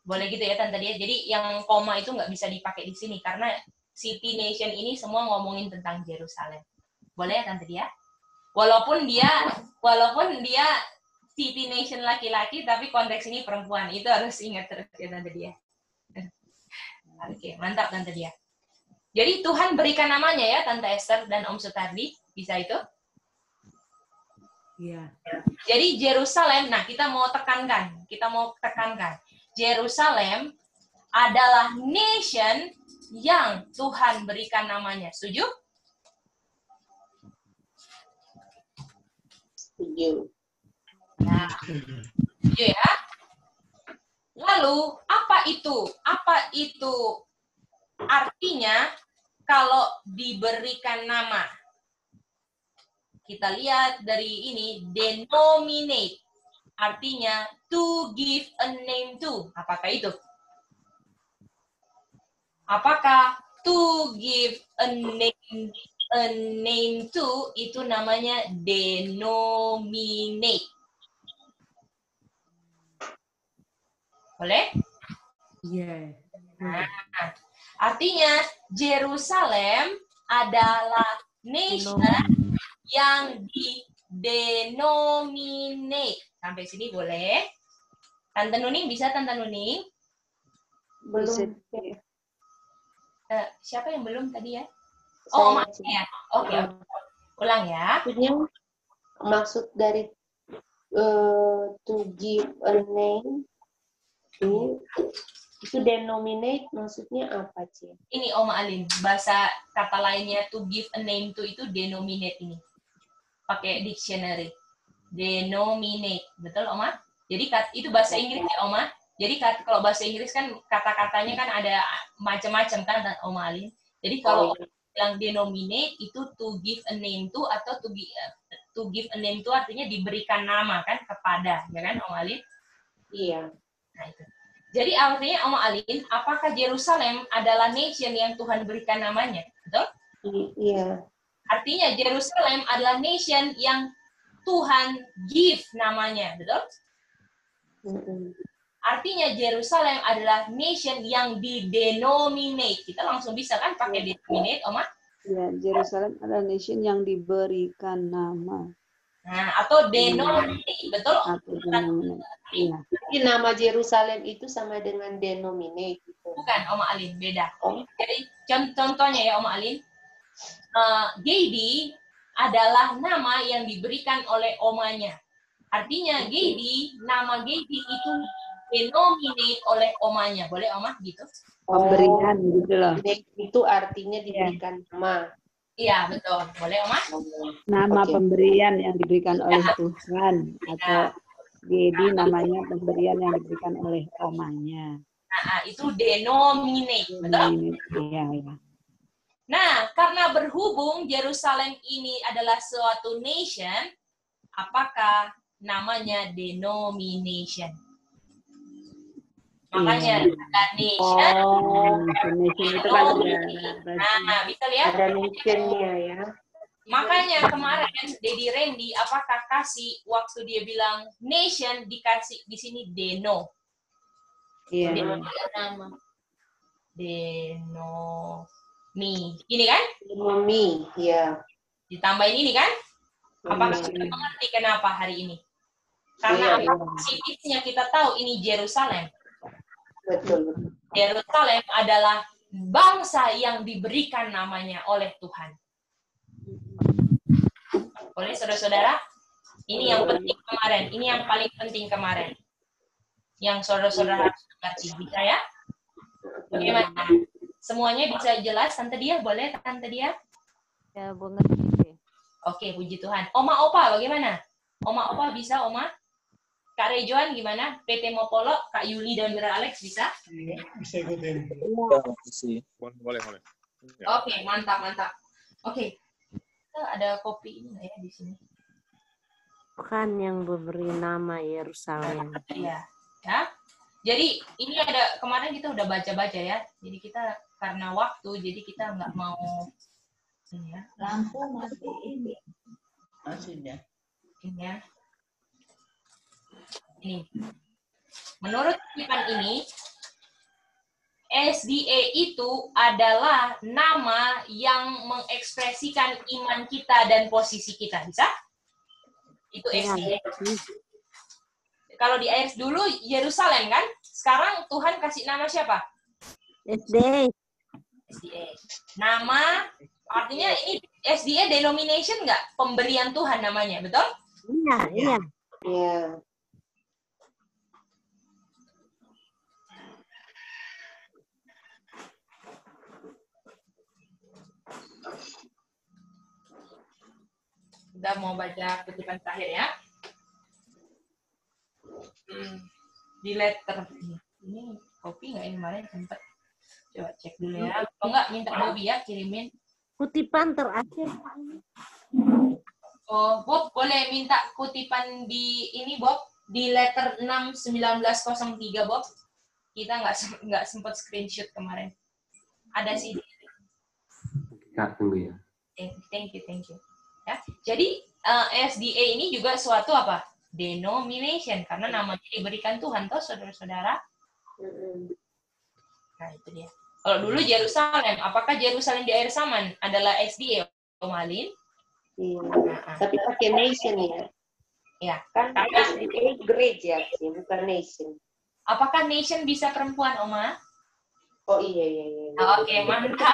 boleh gitu ya Tante Dia. Jadi yang koma itu nggak bisa dipakai di sini karena city nation ini semua ngomongin tentang Jerusalem. Boleh ya Tante Dia? Walaupun dia city nation laki-laki, tapi konteks ini perempuan. Itu harus ingat terus ya Tante Dia. Oke, mantap Tante Dia. Jadi Tuhan berikan namanya ya Tante Esther dan Om Sutardi. Bisa itu? Iya. Jadi Jerusalem, nah kita mau tekankan. Jerusalem adalah nation yang Tuhan berikan namanya. Setuju? Setuju. Nah, setuju ya. Lalu, apa itu artinya kalau diberikan nama? Kita lihat dari ini, denominate. Artinya, to give a name to. Apakah itu? Apakah to give a name to itu namanya denominate? Boleh? Iya. Nah, artinya Jerusalem adalah nation yang denominate. Sampai sini boleh? Tante Nuning bisa Tante Nuning? Belum. Siapa yang belum tadi ya? Oh, maksudnya ya. Oke. Ulang ya. Maksud dari to give a name to itu denominate maksudnya apa sih? Ini Oma Alin, bahasa kata lainnya to give a name to itu denominate ini. Pakai dictionary. Denominate. Betul Oma? Jadi itu bahasa Inggris ya Oma? Jadi kalau bahasa Inggris kan kata-katanya kan ada macam-macam kan Oma Alin. Jadi kalau bilang denominate itu to give a name to atau to give a name itu artinya diberikan nama kan kepada, ya kan Om Alin? Iya. Nah, itu. Jadi artinya Om Alin, apakah Yerusalem adalah nation yang Tuhan berikan namanya? Betul? Iya. Artinya Yerusalem adalah nation yang Tuhan give namanya, betul? Artinya Yerusalem adalah nation yang didenominate. Kita langsung bisa kan pakai denominate, Oma? Ya, Yerusalem adalah nation yang diberikan nama. Nah, atau denominate, betul? Atau denominate. Iya. Jadi nama Yerusalem itu sama dengan denominate. Gitu. Bukan, Oma Alin, beda. Jadi contohnya ya, Oma Alin, Gedi adalah nama yang diberikan oleh omanya. Artinya Gedi, nama Gedi itu denominate oleh omanya. Boleh Oma gitu? Pemberian gitu loh. Itu artinya diberikan nama. Iya, betul. Boleh Oma? Nama pemberian yang diberikan oleh Tuhan atau Gedi namanya pemberian yang diberikan oleh omanya. Nah, itu denominate, betul? Iya, iya. Nah, karena berhubung Yerusalem ini adalah suatu nation, apakah namanya denomination? Makanya ada nation. Nation itu kan Nah, bisa lihat? Ada nationnya ya. Makanya kemarin Dedi Randy apakah kasih waktu dia bilang nation dikasih di sini deno. Iya. Nama. Denomi. Ini kan? Denomi, ya. Ditambahin ini kan? Apakah kita mengerti kenapa hari ini? Karena spesifiknya kita tahu ini Yerusalem. Betul. Yerusalem adalah bangsa yang diberikan namanya oleh Tuhan. Boleh saudara-saudara? Ini yang penting kemarin. Ini yang paling penting kemarin. Yang saudara-saudara harus mengerti. Bisa ya? Bagaimana? Semuanya bisa jelas? Tante Dia, boleh Tante Dia? Ya, mengerti. Oke, puji Tuhan. Oma Opa, bagaimana? Oma Opa bisa, Oma? Kak Rejoan gimana? PT Mopolo, Kak Yuli dan Mira Alex bisa? Bisa ikutin. Boleh. Oke, mantap. Oke. Ada kopi ini nggak ya di sini? Tuhan yang memberi nama Yerusalem. Iya. Ya. Jadi ini ada kemarin kita udah baca-baca ya. Jadi kita karena waktu, jadi kita nggak mau ini ya. Lampu masih ini. Maksudnya. Ini ya. Ini. Menurut kutipan ini, SDA itu adalah nama yang mengekspresikan iman kita dan posisi kita. Bisa? Itu SDA. Kalau di ayat dulu Yerusalem kan? Sekarang Tuhan kasih nama siapa? SDA. Nama, artinya ini SDA denomination nggak? Pemberian Tuhan namanya, betul? Iya. Iya. Udah mau baca kutipan terakhir ya. Di letter ini kopi nggak ini kemarin sempat coba cek dulu ya. Kalau nggak minta Bobby ya kirimin Kutipan terakhir. Oh, Bob boleh minta kutipan di ini Bob di letter 6/1903 Bob. Kita nggak sempat screenshot kemarin. Ada sih. Kak, tunggu ya. Thank you. Ya. Jadi SDA ini juga suatu apa? Denomination karena namanya diberikan Tuhan toh saudara-saudara. Nah itu dia. Kalau dulu Yerusalem, apakah Yerusalem di akhir zaman adalah SDA, Om Alin? Iya. Tapi pakai nation ya. Ya. Kan SDA gereja sih, bukan nation. Apakah nation bisa perempuan, Oma? Oh iya. Oke, mantap.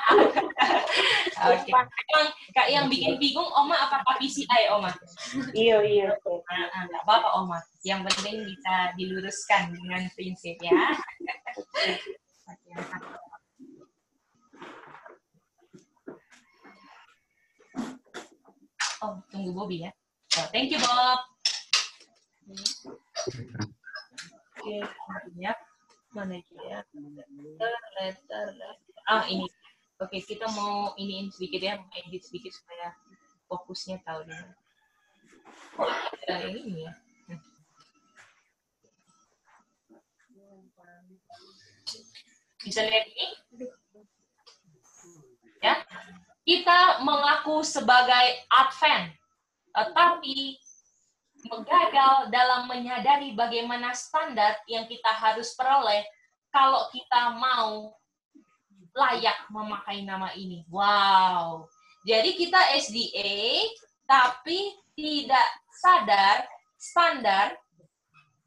Oke. Emang Kak yang bikin bingung, Oma apakah PCI, Oma? Iya. Enggak apa-apa, Oma. Yang penting bisa diluruskan dengan prinsip ya. Oh, tunggu Bobby ya. Oh, thank you, Bob. Oke, ya. Mana ya? Letter. Ini. Oke, kita mau iniin sedikit ya, edit sedikit supaya fokusnya tahu dulu. Yang ini ya. Bisa lihat ini? Ya. Kita mengaku sebagai Advent, tetapi gagal dalam menyadari bagaimana standar yang kita harus peroleh kalau kita mau layak memakai nama ini. Wow. Jadi kita SDA, tapi tidak sadar standar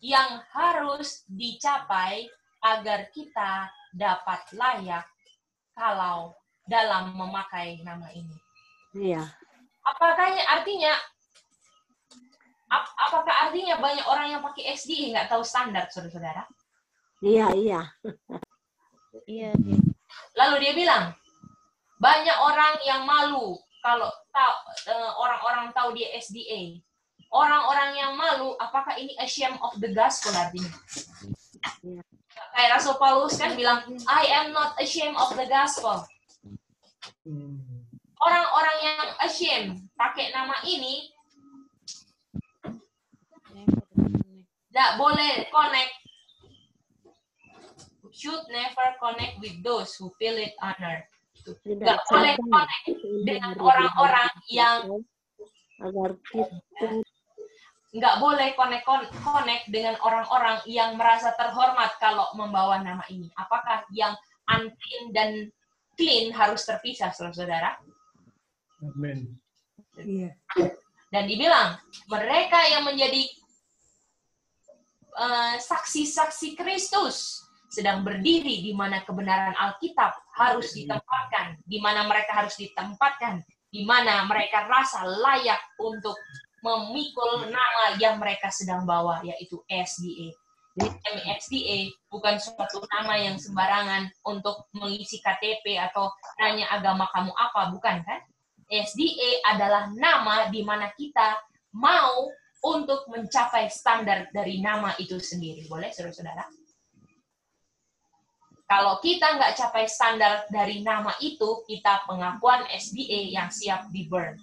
yang harus dicapai agar kita dapat layak kalau dalam memakai nama ini. Iya. Apakah artinya banyak orang yang pakai SDA nggak tahu standar, saudara-saudara? Iya, iya. Iya. Lalu dia bilang, banyak orang yang malu kalau orang-orang tahu dia SDA. Orang-orang yang malu, apakah ini ashamed of the gospel artinya? Iya. Kayak Rasul Paulus kan bilang, I am not ashamed of the gospel. Orang-orang yang ashamed pakai nama ini tidak boleh connect, should never connect with those who feel it honor. Tidak boleh connect dengan orang-orang yang agar kita nggak boleh connect dengan orang-orang yang merasa terhormat kalau membawa nama ini. Apakah yang unclean dan clean harus terpisah, saudara-saudara? Amin. Iya. Dan dibilang, mereka yang menjadi saksi-saksi Kristus sedang berdiri di mana kebenaran Alkitab harus ditempatkan, di mana mereka harus ditempatkan, di mana mereka rasa layak untuk memikul nama yang mereka sedang bawa, yaitu SDA. SDA bukan suatu nama yang sembarangan untuk mengisi KTP atau nanya agama kamu apa, bukan kan? SDA adalah nama di mana kita mau untuk mencapai standar dari nama itu sendiri. Boleh, saudara-saudara? Kalau kita nggak capai standar dari nama itu, kita pengakuan SDA yang siap di-burn.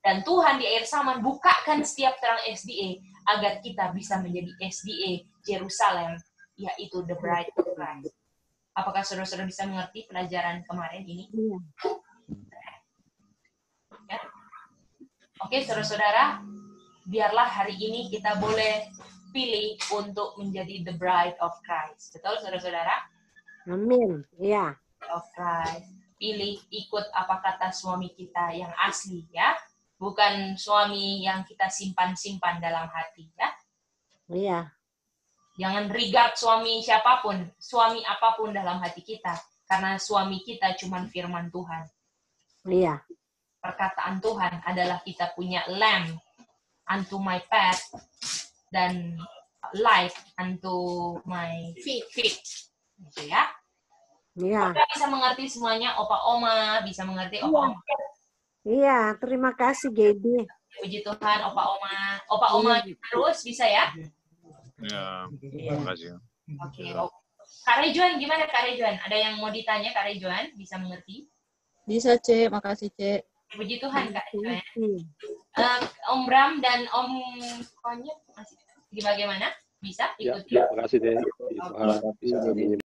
Dan Tuhan di akhir zaman bukakan setiap terang SDA agar kita bisa menjadi SDA Jerusalem, yaitu the bride of Christ. Apakah saudara-saudara bisa mengerti pelajaran kemarin ini? Iya. Ya. Oke, saudara-saudara, biarlah hari ini kita boleh pilih untuk menjadi the bride of Christ. Betul, saudara-saudara? Amin. Iya. Of Christ. Pilih ikut apa kata suami kita yang asli, ya. Bukan suami yang kita simpan-simpan dalam hati, ya. Iya. Jangan regard suami siapapun, suami apapun dalam hati kita. Karena suami kita cuma firman Tuhan. Iya. Perkataan Tuhan adalah kita punya lamp unto my path dan light unto my feet. Gitu ya. Iya. Kita bisa mengerti semuanya, opa-oma bisa mengerti opa-oma. Iya, terima kasih Gedi. Puji Tuhan, opa-oma. Opa-oma terus bisa ya? Ya, terima kasih. Oke. Kak Rejuan, gimana Kak Rejuan? Ada yang mau ditanya Kak Rejuan? Bisa mengerti? Bisa, Cek. Makasih, Cek. Puji Tuhan, Kak Rejuan. Om Bram dan Om Konyet masih bagaimana? Bisa ikut? Ya, terima kasih deh. Oke. Bisa